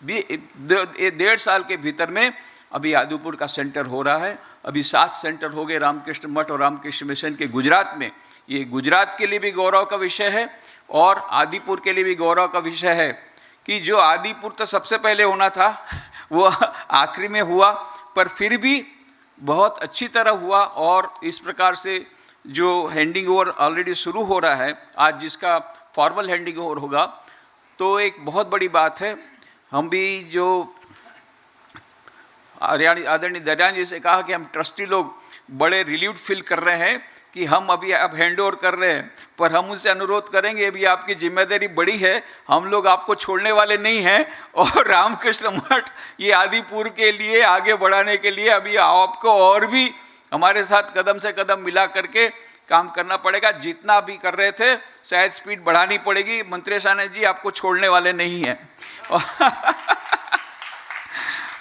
1.5 साल के भीतर में अभी आदिपुर का सेंटर हो रहा है। अभी 7 सेंटर हो गए रामकृष्ण मठ और रामकृष्ण मिशन के गुजरात में। ये गुजरात के लिए भी गौरव का विषय है और आदिपुर के लिए भी गौरव का विषय है कि जो आदिपुर तो सबसे पहले होना था वो आखिरी में हुआ, पर फिर भी बहुत अच्छी तरह हुआ। और इस प्रकार से जो हैंडिंग ओवर ऑलरेडी शुरू हो रहा है, आज जिसका फॉर्मल हैंडिंग ओवर होगा, तो एक बहुत बड़ी बात है। हम भी जो आदरणीय दरियानी जी से कहा कि हम ट्रस्टी लोग बड़े रिलीव्ड फील कर रहे हैं कि हम अभी अब हैंड ओवर कर रहे हैं, पर हम उनसे अनुरोध करेंगे अभी आपकी जिम्मेदारी बड़ी है, हम लोग आपको छोड़ने वाले नहीं हैं। और रामकृष्ण मठ ये आदिपुर के लिए आगे बढ़ाने के लिए अभी आपको और भी हमारे साथ कदम से कदम मिला करके काम करना पड़ेगा। जितना अभी कर रहे थे शायद स्पीड बढ़ानी पड़ेगी। मंत्रेशानंद जी आपको छोड़ने वाले नहीं हैं।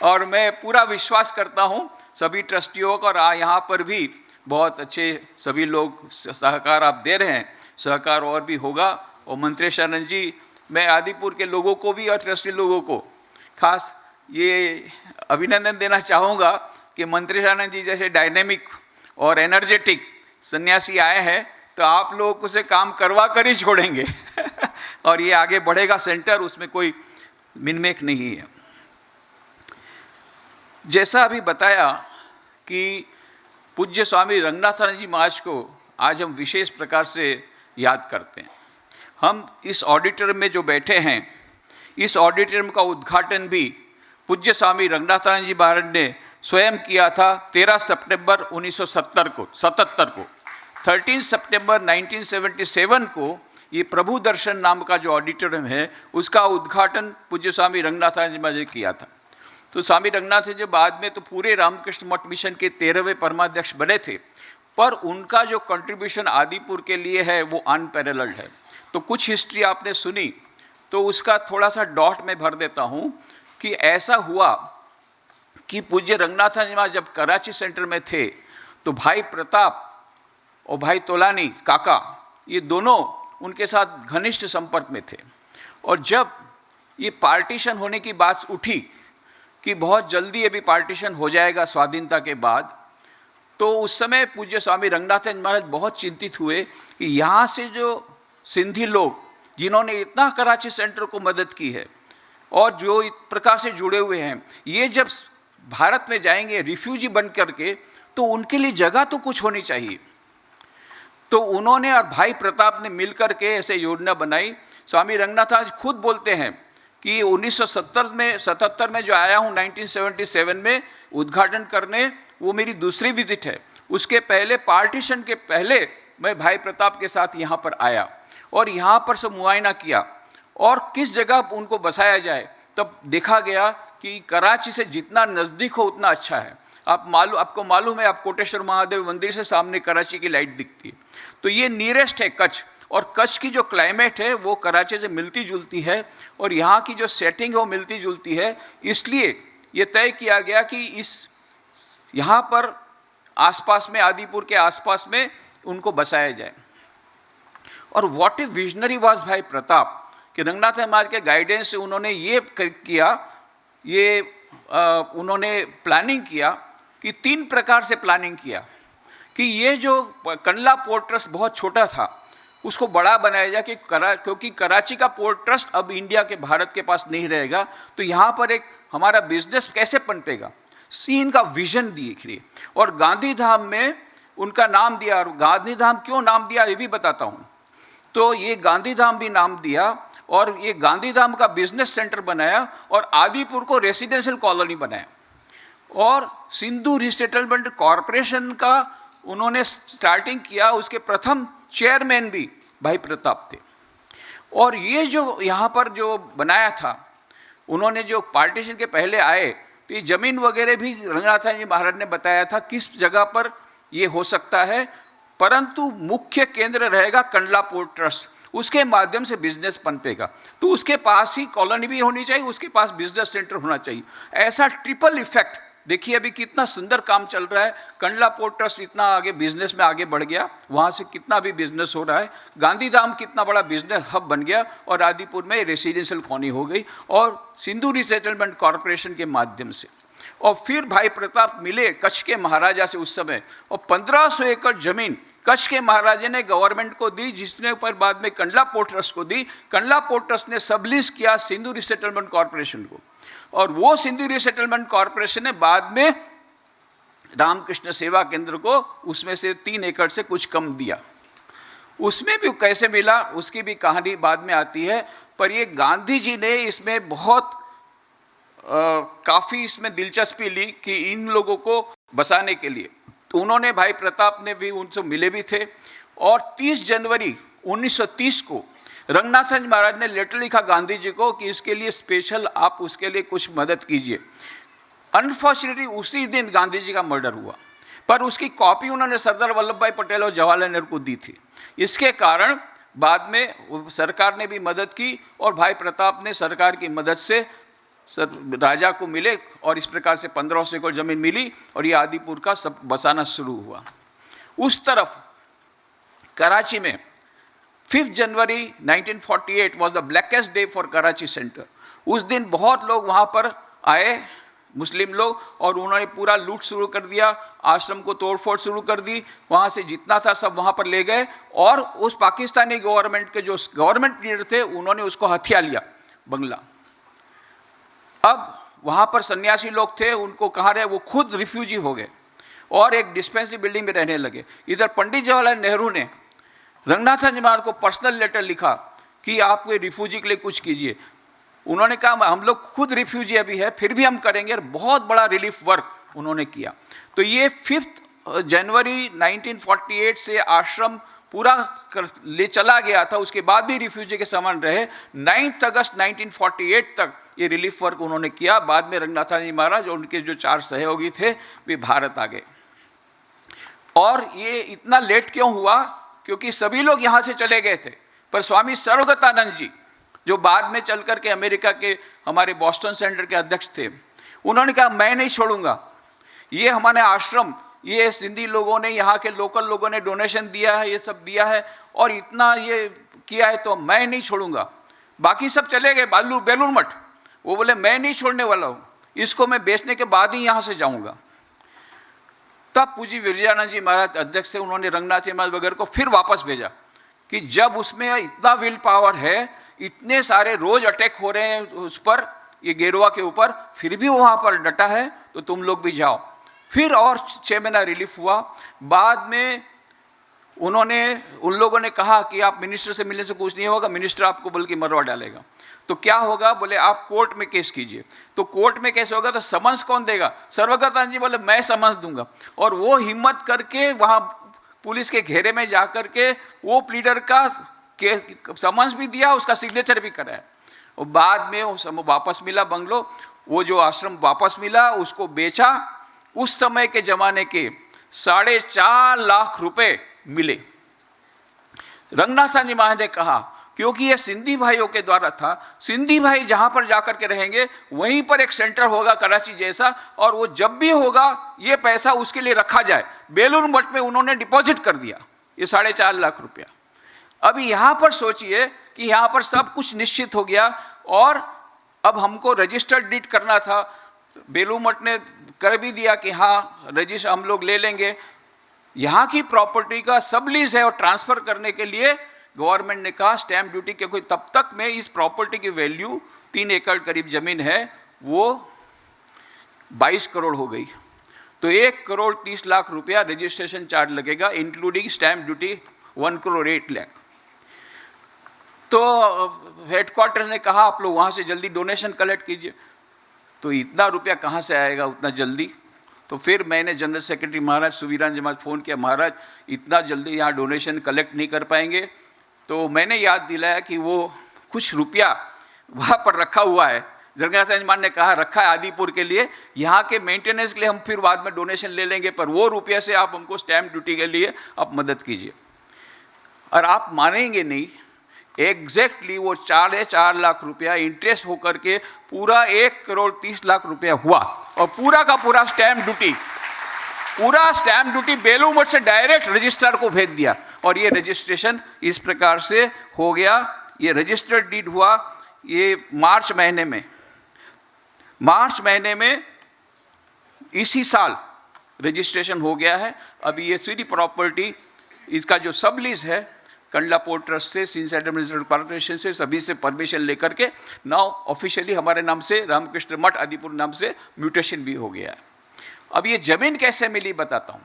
और मैं पूरा विश्वास करता हूँ सभी ट्रस्टियों का, और यहाँ पर भी बहुत अच्छे सभी लोग सहकार आप दे रहे हैं, सहकार और भी होगा। और मंत्रेशानंद जी, मैं आदिपुर के लोगों को भी और ट्रस्टी लोगों को खास ये अभिनंदन देना चाहूँगा कि मंत्री शानंद जी जैसे डायनेमिक और एनर्जेटिक सन्यासी आए हैं, तो आप लोग उसे काम करवा कर ही छोड़ेंगे और ये आगे बढ़ेगा सेंटर, उसमें कोई मिनमेक नहीं है। जैसा अभी बताया कि पूज्य स्वामी रंगनाथानंद जी महाराज को आज हम विशेष प्रकार से याद करते हैं। हम इस ऑडिटोरियम में जो बैठे हैं, इस ऑडिटोरियम का उद्घाटन भी पूज्य स्वामी रंगनाथानंद जी महाराज ने स्वयं किया था 13 सितंबर 1977 को 13 सितंबर 1977 को ये प्रभु दर्शन नाम का जो ऑडिटोरियम है, उसका उद्घाटन पूज्य स्वामी रंगनाथानंद जी महाराज ने किया था। तो स्वामी रंगनाथ जी बाद में तो पूरे रामकृष्ण मठ मिशन के 13वें परमाध्यक्ष बने थे, पर उनका जो कंट्रीब्यूशन आदिपुर के लिए है वो अनपैरेलल्ड है। तो कुछ हिस्ट्री आपने सुनी, तो उसका थोड़ा सा डॉट में भर देता हूँ कि ऐसा हुआ कि पूज्य रंगनाथ जी महाराज जब कराची सेंटर में थे, तो भाई प्रताप और भाई तोलानी काका, ये दोनों उनके साथ घनिष्ठ संपर्क में थे। और जब ये पार्टीशन होने की बात उठी कि बहुत जल्दी अभी पार्टीशन हो जाएगा स्वाधीनता के बाद, तो उस समय पूज्य स्वामी रंगनाथ महाराज बहुत चिंतित हुए कि यहाँ से जो सिंधी लोग जिन्होंने इतना कराची सेंटर को मदद की है और जो इस प्रकार से जुड़े हुए हैं, ये जब भारत में जाएंगे रिफ्यूजी बन करके, तो उनके लिए जगह तो कुछ होनी चाहिए। तो उन्होंने और भाई प्रताप ने मिलकर के ऐसे योजना बनाई। स्वामी रंगनाथ आज खुद बोलते हैं कि 1977 में जो आया हूँ 1977 में उद्घाटन करने, वो मेरी दूसरी विजिट है। उसके पहले पार्टीशन के पहले मैं भाई प्रताप के साथ यहाँ पर आया और यहाँ पर से मुआयना किया और किस जगह उनको बसाया जाए। तब देखा गया कि कराची से जितना नज़दीक हो उतना अच्छा है। आपको मालूम है, आप कोटेश्वर महादेव मंदिर से सामने कराची की लाइट दिखती है, तो ये नियरेस्ट है कच्छ, और कच्छ की जो क्लाइमेट है वो कराची से मिलती जुलती है और यहाँ की जो सेटिंग है वो मिलती जुलती है। इसलिए ये तय किया गया कि इस यहाँ पर आसपास में, आदिपुर के आसपास में उनको बसाया जाए। और व्हाट ए विजनरी वाज भाई प्रताप कि रंगनाथ महाराज के गाइडेंस से उन्होंने ये किया, उन्होंने प्लानिंग किया कि 3 प्रकार से प्लानिंग किया कि ये जो कंडला पोर्ट ट्रस्ट बहुत छोटा था उसको बड़ा बनाया जाए, क्योंकि कराची का पोर्ट ट्रस्ट अब इंडिया के, भारत के पास नहीं रहेगा, तो यहाँ पर एक हमारा बिजनेस कैसे पनपेगा, सीन का विजन दिए। और गांधीधाम में उनका नाम दिया, और गांधीधाम क्यों नाम दिया ये भी बताता हूँ। तो ये गांधीधाम भी नाम दिया और ये गांधीधाम का बिजनेस सेंटर बनाया और आदिपुर को रेसिडेंशियल कॉलोनी बनाया। और सिंधु रिसेटलमेंट कॉरपोरेशन का उन्होंने स्टार्टिंग किया, उसके प्रथम चेयरमैन भी भाई प्रताप थे। और ये जो यहाँ पर जो बनाया था, उन्होंने जो पार्टीशन के पहले आए, तो ये ज़मीन वगैरह भी रंगनाथ जी महाराज ने बताया था किस जगह पर ये हो सकता है, परंतु मुख्य केंद्र रहेगा कंडला पोर्ट ट्रस्ट, उसके माध्यम से बिजनेस पनपेगा। तो उसके पास ही कॉलोनी भी होनी चाहिए, उसके पास बिजनेस सेंटर होना चाहिए। ऐसा ट्रिपल इफेक्ट देखिए अभी कितना सुंदर काम चल रहा है। कंडला पोर्ट ट्रस्ट इतना आगे बिजनेस में आगे बढ़ गया, वहाँ से कितना भी बिजनेस हो रहा है। गांधीधाम कितना बड़ा बिजनेस हब बन गया और आदिपुर में रेसिडेंशियल कॉलोनी हो गई और सिंधु रिसेटलमेंट कॉरपोरेशन के माध्यम से। और फिर भाई प्रताप मिले कच्छ के महाराजा से उस समय, और 1500 एकड़ जमीन कच्छ के महाराजा ने गवर्नमेंट को दी, जिसने ऊपर बाद में कंडला पोर्ट ट्रस्ट को दी। कंडला पोर्ट ट्रस्ट ने सबलीज किया सिंधु रिसेटलमेंट कॉरपोरेशन को, और वो सिंधु रिसेटलमेंट कॉरपोरेशन ने बाद में रामकृष्ण सेवा केंद्र को उसमें से 3 एकड़ से कुछ कम दिया। उसमें भी कैसे मिला उसकी भी कहानी बाद में आती है, पर ये गांधी जी ने इसमें बहुत काफ़ी इसमें दिलचस्पी ली कि इन लोगों को बसाने के लिए। तो उन्होंने भाई प्रताप ने भी उनसे मिले भी थे, और 30 जनवरी 1930 को रंगनाथ महाराज ने लेटर लिखा गांधी जी को कि इसके लिए स्पेशल आप उसके लिए कुछ मदद कीजिए। अनफॉर्चुनेटली उसी दिन गांधी जी का मर्डर हुआ, पर उसकी कॉपी उन्होंने सरदार वल्लभ भाई पटेल और जवाहरलाल नेहरू को दी थी। इसके कारण बाद में सरकार ने भी मदद की और भाई प्रताप ने सरकार की मदद से राजा को मिले, और इस प्रकार से 1500 एकड़ जमीन मिली और ये आदिपुर का सब बसाना शुरू हुआ। उस तरफ कराची में 5 जनवरी 1948 was the blackest day for Karachi centre. उस दिन बहुत लोग वहाँ पर आए मुस्लिम लोग और उन्होंने पूरा लूट शुरू कर दिया, आश्रम को तोड़फोड़ शुरू कर दी, वहाँ से जितना था सब वहाँ पर ले गए और उस पाकिस्तानी गवर्नमेंट के जो गवर्नमेंट लीडर थे उन्होंने उसको हथिया लिया बंगला। अब वहाँ पर सन्यासी लोग थे, उनको कहाँ रहे, वो खुद रिफ्यूजी हो गए और एक डिस्पेंसरी बिल्डिंग में रहने लगे। इधर पंडित जवाहरलाल नेहरू ने रंगनाथन जी महाराज को पर्सनल लेटर लिखा कि आप कोई रिफ्यूजी के लिए कुछ कीजिए। उन्होंने कहा हम लोग खुद रिफ्यूजी अभी है, फिर भी हम करेंगे, और बहुत बड़ा रिलीफ वर्क उन्होंने किया। तो ये 5 जनवरी 1948 से आश्रम पूरा ले चला गया था, उसके बाद भी रिफ्यूजी के समान रहे। 9 अगस्त 1948 तक ये रिलीफ वर्क उन्होंने किया। बाद में रंगनाथन जी महाराज और उनके जो 4 सहयोगी थे वे भारत आ गए। और ये इतना लेट क्यों हुआ? क्योंकि सभी लोग यहाँ से चले गए थे, पर स्वामी सर्वगतानंद जी जो बाद में चल कर के अमेरिका के हमारे बॉस्टन सेंटर के अध्यक्ष थे, उन्होंने कहा मैं नहीं छोड़ूंगा, ये हमारे आश्रम, ये सिंधी लोगों ने, यहाँ के लोकल लोगों ने डोनेशन दिया है, ये सब दिया है और इतना ये किया है, तो मैं नहीं छोड़ूंगा। बाकी सब चले गए बेलूर मठ, वो बोले मैं नहीं छोड़ने वाला हूँ, इसको मैं बेचने के बाद ही यहाँ से जाऊँगा। तब पूजी विरजानंद जी महाराज अध्यक्ष थे, उन्होंने रंगनाथ जी महाराज वगैरह को फिर वापस भेजा कि जब उसमें इतना विल पावर है, इतने सारे रोज अटैक हो रहे हैं उस पर, ये गेरुआ के ऊपर, फिर भी वहाँ पर डटा है, तो तुम लोग भी जाओ। फिर और 6 महीना रिलीफ हुआ। बाद में उन लोगों ने कहा कि आप मिनिस्टर से मिलने से कुछ नहीं होगा, मिनिस्टर आपको बल्कि मरवा डालेगा। तो क्या होगा? बोले आप कोर्ट में केस कीजिए। तो कोर्ट में केस होगा तो समन्स कौन देगा? सर्वगतानंद जी बोले मैं समन्स दूंगा। और वो हिम्मत करके वहाँ पुलिस के घेरे में जा कर के वो प्लीडर का समन्स भी दिया, उसका सिग्नेचर भी कराया। और बाद में वो वापस मिला बंगलो, वो जो आश्रम वापस मिला उसको बेचा। उस समय के ज़माने के 4.5 लाख रुपए मिले। रंगनाथन जी महाराज ने कहा क्योंकि ये सिंधी भाइयों के द्वारा था, सिंधी भाई जहाँ पर जाकर के रहेंगे वहीं पर एक सेंटर होगा कराची जैसा, और वो जब भी होगा ये पैसा उसके लिए रखा जाए। बेलूर मठ में उन्होंने डिपॉजिट कर दिया ये 4.5 लाख रुपया। अभी यहाँ पर सोचिए कि यहाँ पर सब कुछ निश्चित हो गया और अब हमको रजिस्टर्ड डीड करना था। बेलूर मठ ने कर भी दिया कि हाँ रजिस्टर हम लोग ले लेंगे। यहाँ की प्रॉपर्टी का सब लीज है और ट्रांसफ़र करने के लिए गवर्नमेंट ने कहा स्टैम्प ड्यूटी के कोई, तब तक में इस प्रॉपर्टी की वैल्यू 3 एकड़ करीब ज़मीन है, वो 22 करोड़ हो गई। तो 1 करोड़ 30 लाख रुपया रजिस्ट्रेशन चार्ज लगेगा, including stamp duty 1 crore 8 lakh. तो हेडक्वार्टर्स ने कहा आप लोग वहाँ से जल्दी डोनेशन कलेक्ट कीजिए। तो इतना रुपया कहाँ से आएगा उतना जल्दी? तो फिर मैंने जनरल सेक्रेटरी महाराज सुवीरान जी महाराज फ़ोन किया, महाराज इतना जल्दी यहाँ डोनेशन कलेक्ट नहीं कर पाएंगे। तो मैंने याद दिलाया कि वो कुछ रुपया वहाँ पर रखा हुआ है, रंगनाथन जी महाराज ने कहा रखा है आदिपुर के लिए, यहाँ के मेंटेनेंस के लिए हम फिर बाद में डोनेशन ले लेंगे, पर वो रुपये से आप हमको स्टैम्प ड्यूटी के लिए आप मदद कीजिए। और आप मानेंगे नहीं, एग्जैक्टली वो 4.5 लाख रुपया इंटरेस्ट होकर के पूरा 1 करोड़ 30 लाख रुपया हुआ। और पूरा का पूरा स्टैम्प ड्यूटी बेलूर मठ से डायरेक्ट रजिस्ट्रार को भेज दिया और ये रजिस्ट्रेशन इस प्रकार से हो गया। ये रजिस्टर्ड डीड हुआ ये मार्च महीने में इसी साल रजिस्ट्रेशन हो गया है। अभी ये सारी प्रॉपर्टी इसका जो सब लीज है कंडला पोर्ट ट्रस्ट से, सिंध एडमिनिस्ट्रेटिव कॉर्पोरेशन से, सभी से परमिशन लेकर के नाउ ऑफिशियली हमारे नाम से रामकृष्ण मठ आदिपुर नाम से म्यूटेशन भी हो गया है। अब ये जमीन कैसे मिली बताता हूँ।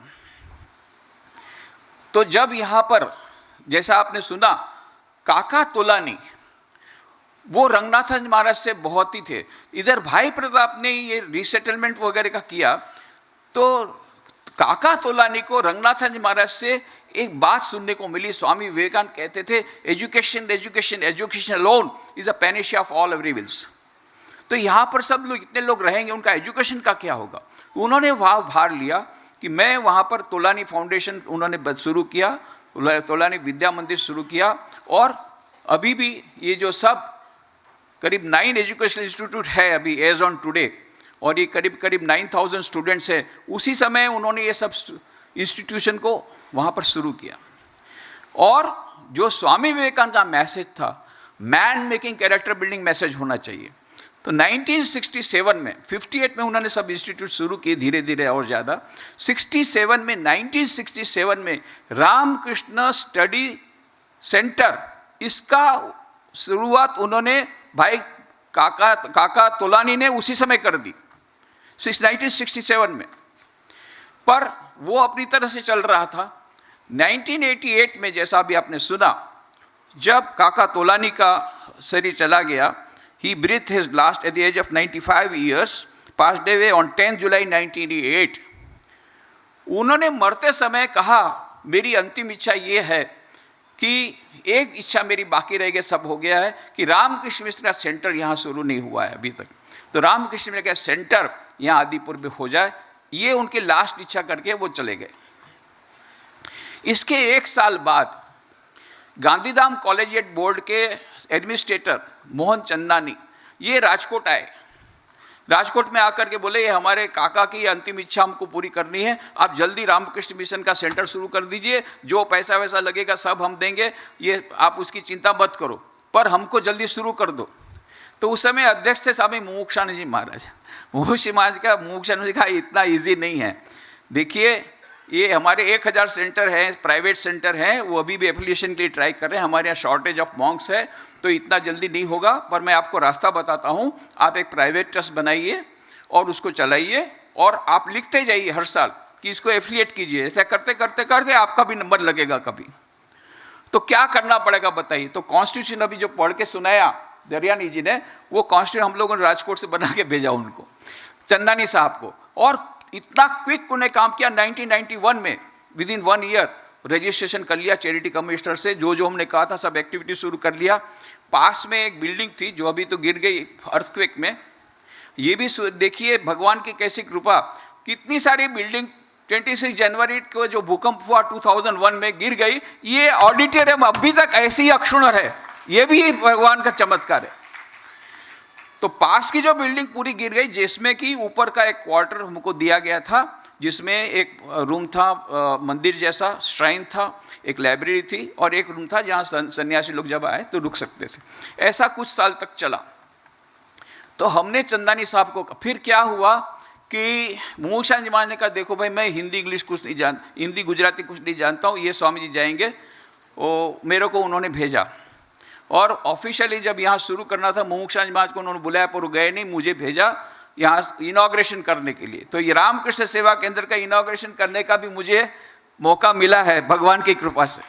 तो जब यहाँ पर जैसा आपने सुना काका तोलानी वो रंगनाथन महाराज से बहुत ही थे। इधर भाई प्रताप ने ये रिसेटलमेंट वगैरह का किया, तो काका तोलानी को रंगनाथन महाराज से एक बात सुनने को मिली। स्वामी विवेकानंद कहते थे education alone is a panacea of all every ills. तो यहाँ पर सब लोग इतने लोग रहेंगे, उनका एजुकेशन का क्या होगा? उन्होंने वहाँ भार लिया कि मैं वहाँ पर तोलानी फाउंडेशन उन्होंने शुरू किया, तोलानी विद्या मंदिर शुरू किया। और अभी भी ये जो सब करीब 9 एजुकेशनल इंस्टीट्यूट है अभी एज ऑन टुडे, और ये करीब 9000 स्टूडेंट्स है। उसी समय उन्होंने ये सब इंस्टीट्यूशन को वहाँ पर शुरू किया। और जो स्वामी विवेकानंद का मैसेज था, man making character building message होना चाहिए। तो 1967 में 58 में उन्होंने सब इंस्टीट्यूट शुरू किए धीरे धीरे और ज़्यादा। 1967 में रामकृष्ण स्टडी सेंटर, इसका शुरुआत उन्होंने भाई काका तोलानी ने उसी समय कर दी 1967 में, पर वो अपनी तरह से चल रहा था। 1988 में जैसा अभी आपने सुना, जब काका तोलानी का शरीर चला गया, he breathed his last at the age of 95 years, passed away on 10 जुलाई 1988। उन्होंने मरते समय कहा, मेरी अंतिम इच्छा ये है कि एक इच्छा मेरी बाकी रह गई, सब हो गया है, कि रामकृष्ण मिशन का सेंटर यहाँ शुरू नहीं हुआ है अभी तक, तो रामकृष्ण मिशन का सेंटर यहाँ आदिपुर में हो जाए, ये उनकी लास्ट इच्छा करके वो चले गए। इसके एक साल बाद गांधीधाम कॉलेजिएट बोर्ड के एडमिनिस्ट्रेटर मोहन चंदानी ये राजकोट आए। राजकोट में आकर के बोले, ये हमारे काका की अंतिम इच्छा हमको पूरी करनी है, आप जल्दी रामकृष्ण मिशन का सेंटर शुरू कर दीजिए, जो पैसा वैसा लगेगा सब हम देंगे, ये आप उसकी चिंता मत करो, पर हमको जल्दी शुरू कर दो। तो उस समय अध्यक्ष थे स्वामी मुमुक्षानंद जी महाराज। मुमुक्षानंद जी का इतना ईजी नहीं है। देखिए, ये हमारे 1000 सेंटर हैं, प्राइवेट सेंटर हैं, वो अभी भी एफिलिएशन के लिए ट्राई कर रहे हैं। हमारे यहाँ शॉर्टेज ऑफ मॉन्क्स है, तो इतना जल्दी नहीं होगा, पर मैं आपको रास्ता बताता हूँ। आप एक प्राइवेट ट्रस्ट बनाइए और उसको चलाइए, और आप लिखते जाइए हर साल कि इसको एफिलिएट कीजिए। ऐसा करते करते करते आपका भी नंबर लगेगा कभी। तो क्या करना पड़ेगा बताइए। तो कॉन्स्टिट्यूशन अभी जो पढ़ के सुनाया दरियानी जी ने, वो कॉन्स्टिट्यूशन हम लोगों ने राजकोट से बना के भेजा उनको, चंदानी साहब को, और इतना क्विक उन्हें काम किया। 1991 में विद इन 1 ईयर रजिस्ट्रेशन कर लिया चैरिटी कमिश्नर से, जो हमने कहा था सब एक्टिविटी शुरू कर लिया। पास में एक बिल्डिंग थी जो अभी तो गिर गई अर्थक्वेक में। ये भी देखिए भगवान की कैसी कृपा, कितनी सारी बिल्डिंग 26 जनवरी को जो भूकंप हुआ 2001 में गिर गई, ये ऑडिटोरियम अभी तक ऐसे ही अक्षुण्ण है। ये भी भगवान का चमत्कार है। तो पास की जो बिल्डिंग पूरी गिर गई, जिसमें कि ऊपर का एक क्वार्टर हमको दिया गया था, जिसमें एक रूम था मंदिर जैसा, श्राइन था, एक लाइब्रेरी थी, और एक रूम था जहाँ सन्यासी लोग जब आए तो रुक सकते थे। ऐसा कुछ साल तक चला। तो हमने चंदानी साहब को, फिर क्या हुआ कि मुमुक्षानंद जी महाराज ने कहा, देखो भाई मैं हिंदी इंग्लिश कुछ नहीं जानता, हिंदी गुजराती कुछ नहीं जानता हूँ, ये स्वामी जी जाएंगे। वो मेरे को उन्होंने भेजा, और ऑफिशियली जब यहाँ शुरू करना था मुमुक्षानंद जी महाराज को उन्होंने बुलाया, पर वो गए नहीं, मुझे भेजा यहाँ इनॉग्रेशन करने के लिए। तो ये रामकृष्ण सेवा केंद्र का इनॉग्रेशन करने का भी मुझे मौका मिला है भगवान की कृपा से।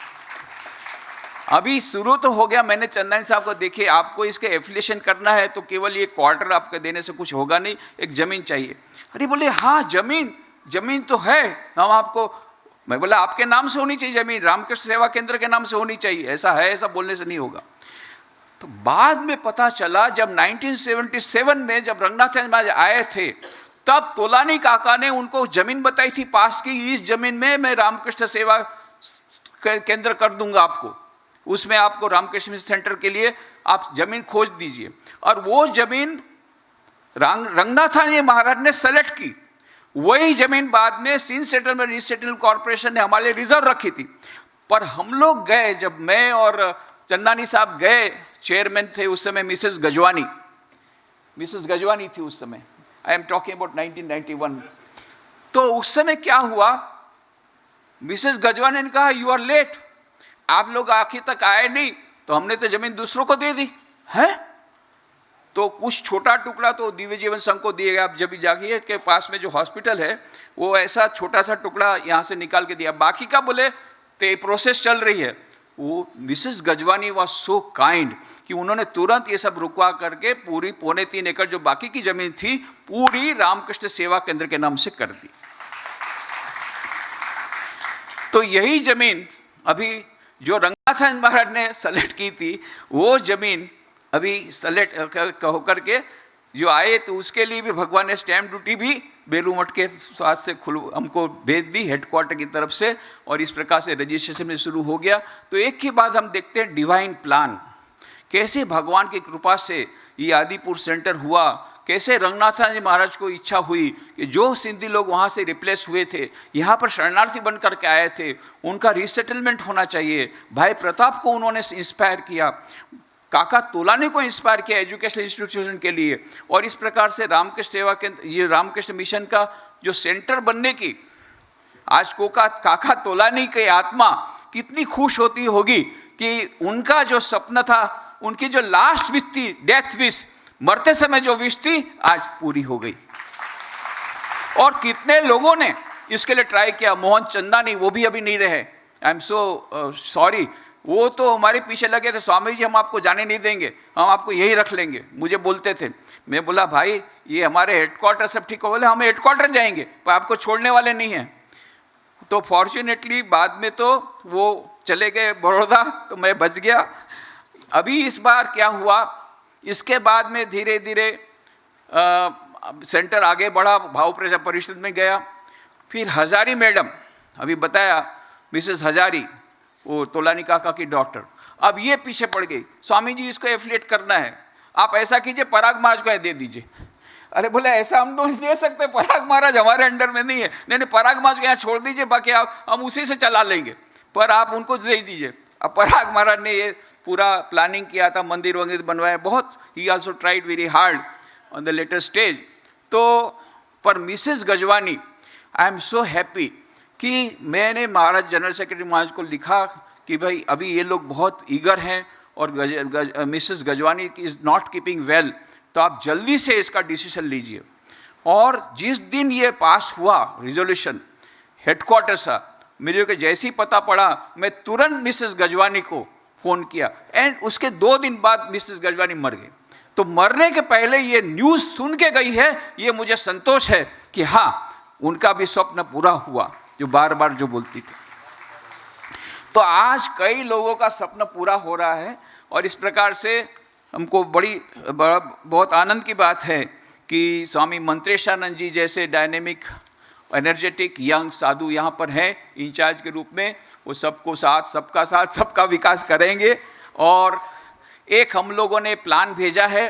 अभी शुरू तो हो गया। मैंने चंदानी साहब को, देखिए आपको इसके एफिलिएशन करना है तो केवल ये क्वार्टर आपके देने से कुछ होगा नहीं, एक ज़मीन चाहिए। अरे बोले हाँ ज़मीन तो है, हम आपको, मैं बोला आपके नाम से होनी चाहिए ज़मीन, रामकृष्ण सेवा केंद्र के नाम से होनी चाहिए, ऐसा है, ऐसा बोलने से नहीं होगा। तो बाद में पता चला जब 1977 में जब रंगनाथ महाराज आए थे, तब तोलानी काका ने उनको जमीन बताई थी पास की, इस जमीन में मैं रामकृष्ण सेवा केंद्र कर दूंगा आपको, उसमें आपको रामकृष्ण सेंटर के लिए आप जमीन खोज दीजिए। और वो जमीन रंगनाथ महाराज ने सेलेक्ट की। वही जमीन बाद में सीन सेटलमेंट रीसेटलमेंट कॉर्पोरेशन ने हमारे लिए रिजर्व रखी थी। पर हम लोग गए, जब मैं और चंदानी साहब गए, चेयरमैन थे उस समय मिसेस गजवानी थी उस समय, आई एम टॉकिंग अबाउट 1991। तो उस समय क्या हुआ, मिसेस गजवानी ने कहा यू आर लेट, आप लोग आखिर तक आए नहीं, तो हमने तो जमीन दूसरों को दे दी है। तो कुछ छोटा टुकड़ा तो दिव्य जीवन संघ को दिए गए। आप जब भी जाइए के पास में जो हॉस्पिटल है, वो ऐसा छोटा सा टुकड़ा यहाँ से निकाल के दिया, बाकी का बोले तो प्रोसेस चल रही है। वो Mrs Gajwani was so kind कि उन्होंने तुरंत ये सब रुकवा करके पूरी 3.25 एकड़ जो बाकी की जमीन थी पूरी रामकृष्ण सेवा केंद्र के नाम से कर दी। तो यही जमीन अभी जो रंगनाथ महाराज ने सेलेक्ट की थी, वो जमीन अभी सेलेक्ट होकर के जो आए, तो उसके लिए भी भगवान ने स्टैम्प ड्यूटी भी बेलू मठ के साथ से हमको भेज दी हेडक्वार्टर की तरफ से, और इस प्रकार से रजिस्ट्रेशन में शुरू हो गया। तो एक के बाद हम देखते हैं डिवाइन प्लान, कैसे भगवान की कृपा से ये आदिपुर सेंटर हुआ, कैसे रंगनाथ जी महाराज को इच्छा हुई कि जो सिंधी लोग वहाँ से रिप्लेस हुए थे, यहाँ पर शरणार्थी बन करके आए थे, उनका रीसेटलमेंट होना चाहिए। भाई प्रताप को उन्होंने इंस्पायर किया। काका तोलानी को इंस्पायर किया एजुकेशनल इंस्टीट्यूशन के लिए, और इस प्रकार से रामकृष्ण सेवा केंद्र, ये रामकृष्ण मिशन का जो सेंटर बनने की, आज काका तोलानी की आत्मा कितनी खुश होती होगी कि उनका जो सपना था, उनकी जो लास्ट विश थी, डेथ विश, मरते समय जो विश थी, आज पूरी हो गई। और कितने लोगों ने इसके लिए ट्राई किया। मोहन चंदानी, वो भी अभी नहीं रहे, आई एम सो सॉरी, वो तो हमारे पीछे लगे थे, स्वामी जी हम आपको जाने नहीं देंगे, हम आपको यही रख लेंगे, मुझे बोलते थे। मैं बोला भाई ये हमारे हेडक्वार्टर सब ठीक हो, बोले हम हेडक्वार्टर जाएंगे पर आपको छोड़ने वाले नहीं हैं। तो फॉर्चुनेटली बाद में तो वो चले गए बड़ौदा, तो मैं बच गया। अभी इस बार क्या हुआ, इसके बाद में धीरे धीरे सेंटर आगे बढ़ा, भाव प्रजा परिषद में गया, फिर हजारी मैडम, अभी बताया मिसेस हजारी, वो तोलानी काका की डॉक्टर, अब ये पीछे पड़ गई, स्वामी जी इसको एफिलिएट करना है, आप ऐसा कीजिए पराग महाराज को दे दीजिए। अरे बोले ऐसा हम तो नहीं दे सकते, पराग महाराज हमारे अंडर में नहीं है। नहीं पराग महाराज को यहाँ छोड़ दीजिए, बाकी हम उसी से चला लेंगे, पर आप उनको दे दीजिए। अब पराग महाराज ने ये पूरा प्लानिंग किया था, मंदिर वंदिर बनवाया, बहुत, ही also tried very hard on the later stage. तो पर Mrs Gajwani, I am so happy कि मैंने महाराज जनरल सेक्रेटरी महाराज को लिखा कि भाई अभी ये लोग बहुत ईगर हैं और Mrs Gajwani is not keeping well, तो आप जल्दी से इसका डिसीजन लीजिए। और जिस दिन ये पास हुआ रिजोल्यूशन हेडक्वार्टर से, मेरे को जैसे ही पता पड़ा, मैं तुरंत मिसेस गजवानी को फ़ोन किया, एंड उसके 2 दिन बाद मिसेस गजवानी मर गई। तो मरने के पहले ये न्यूज़ सुन के गई है, ये मुझे संतोष है कि हाँ उनका भी स्वप्न पूरा हुआ, जो बार बार जो बोलती थी। तो आज कई लोगों का सपना पूरा हो रहा है, और इस प्रकार से हमको बहुत आनंद की बात है कि स्वामी मंत्रेशानंद जी जैसे डायनेमिक एनर्जेटिक यंग साधु यहाँ पर हैं इंचार्ज के रूप में, वो सबको साथ, सबका साथ, सबका विकास करेंगे। और एक हम लोगों ने प्लान भेजा है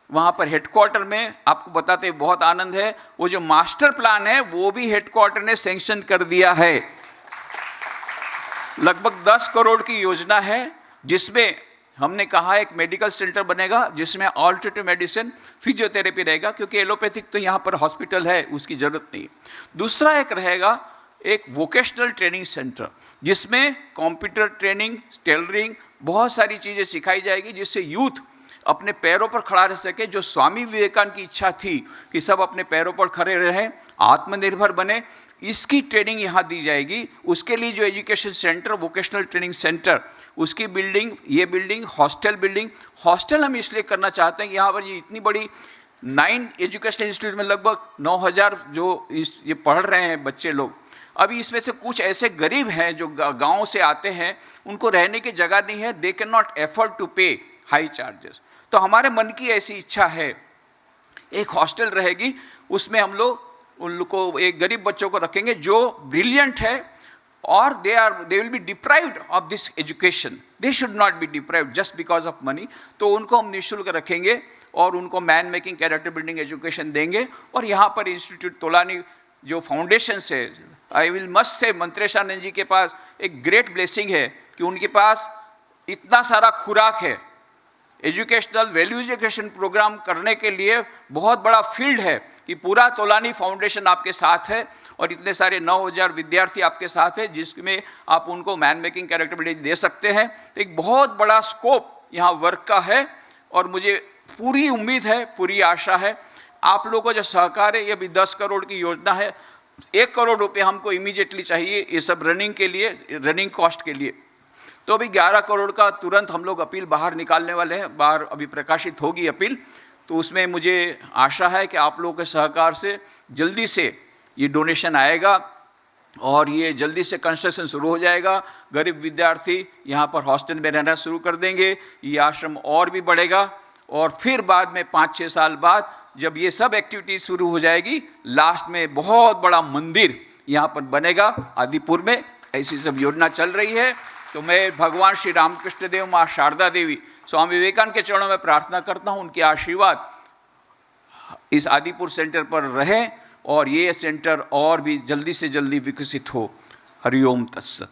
वहाँ पर हेडक्वार्टर में, आपको बताते बहुत आनंद है, वो जो मास्टर प्लान है वो भी हेडक्वार्टर ने सैंक्शन कर दिया है। लगभग 10 करोड़ की योजना है, जिसमें हमने कहा एक मेडिकल सेंटर बनेगा जिसमें ऑल्टरनेटिव मेडिसिन, फिजियोथेरेपी रहेगा, क्योंकि एलोपैथिक तो यहाँ पर हॉस्पिटल है, उसकी ज़रूरत नहीं। दूसरा एक रहेगा एक वोकेशनल ट्रेनिंग सेंटर, जिसमें कंप्यूटर ट्रेनिंग, टेलरिंग, बहुत सारी चीज़ें सिखाई जाएगी, जिससे यूथ अपने पैरों पर खड़ा रह सके। जो स्वामी विवेकानंद की इच्छा थी कि सब अपने पैरों पर खड़े रहें, आत्मनिर्भर बने, इसकी ट्रेनिंग यहाँ दी जाएगी। उसके लिए जो education centre, vocational training centre, उसकी बिल्डिंग, ये बिल्डिंग, हॉस्टल हम इसलिए करना चाहते हैं कि यहाँ पर ये इतनी बड़ी 9 एजुकेशनल इंस्टीट्यूट में लगभग 9000 जो ये पढ़ रहे हैं बच्चे लोग, अभी इसमें से कुछ ऐसे गरीब हैं जो गाँव से आते हैं, उनको रहने की जगह नहीं है, they can not afford to pay high charges. तो हमारे मन की ऐसी इच्छा है, एक हॉस्टल रहेगी, उसमें हम लोग उन लोग को, एक गरीब बच्चों को रखेंगे जो ब्रिलियंट है, और they will be deprived of this education, they should not be deprived just because of money. तो उनको हम निःशुल्क रखेंगे और उनको man making, character building education देंगे। और यहाँ पर इंस्टीट्यूट तोलानी जो फाउंडेशन से, आई विल मस्ट से, मंत्रेशानंद जी के पास एक ग्रेट ब्लेसिंग है कि उनके पास इतना सारा खुराक है, एजुकेशनल वैल्यू एजुकेशन प्रोग्राम करने के लिए बहुत बड़ा फील्ड है, कि पूरा तोलानी फाउंडेशन आपके साथ है और इतने सारे 9000 विद्यार्थी आपके साथ है, जिसमें आप उनको मैन मेकिंग, कैरेक्टर बिल्डिंग दे सकते हैं। तो एक बहुत बड़ा स्कोप यहाँ वर्क का है, और मुझे पूरी उम्मीद है, पूरी आशा है आप लोगों को जो सहकार है। ये भी 10 करोड़ की योजना है, 1 करोड़ रुपये हमको इमीडिएटली चाहिए ये सब रनिंग के लिए, रनिंग कॉस्ट के लिए। तो अभी 11 करोड़ का तुरंत हम लोग अपील बाहर निकालने वाले हैं, बाहर अभी प्रकाशित होगी अपील। तो उसमें मुझे आशा है कि आप लोगों के सहकार से जल्दी से ये डोनेशन आएगा और ये जल्दी से कंस्ट्रक्शन शुरू हो जाएगा। गरीब विद्यार्थी यहाँ पर हॉस्टल में रहना शुरू कर देंगे, ये आश्रम और भी बढ़ेगा, और फिर बाद में 5-6 साल बाद जब ये सब एक्टिविटी शुरू हो जाएगी, लास्ट में बहुत बड़ा मंदिर यहाँ पर बनेगा आदिपुर में। ऐसी सब योजना चल रही है। तो मैं भगवान श्री रामकृष्ण देव, माँ शारदा देवी, स्वामी विवेकानंद के चरणों में प्रार्थना करता हूँ, उनके आशीर्वाद इस आदिपुर सेंटर पर रहे और ये सेंटर और भी जल्दी से जल्दी विकसित हो। हरिओम तत्सत।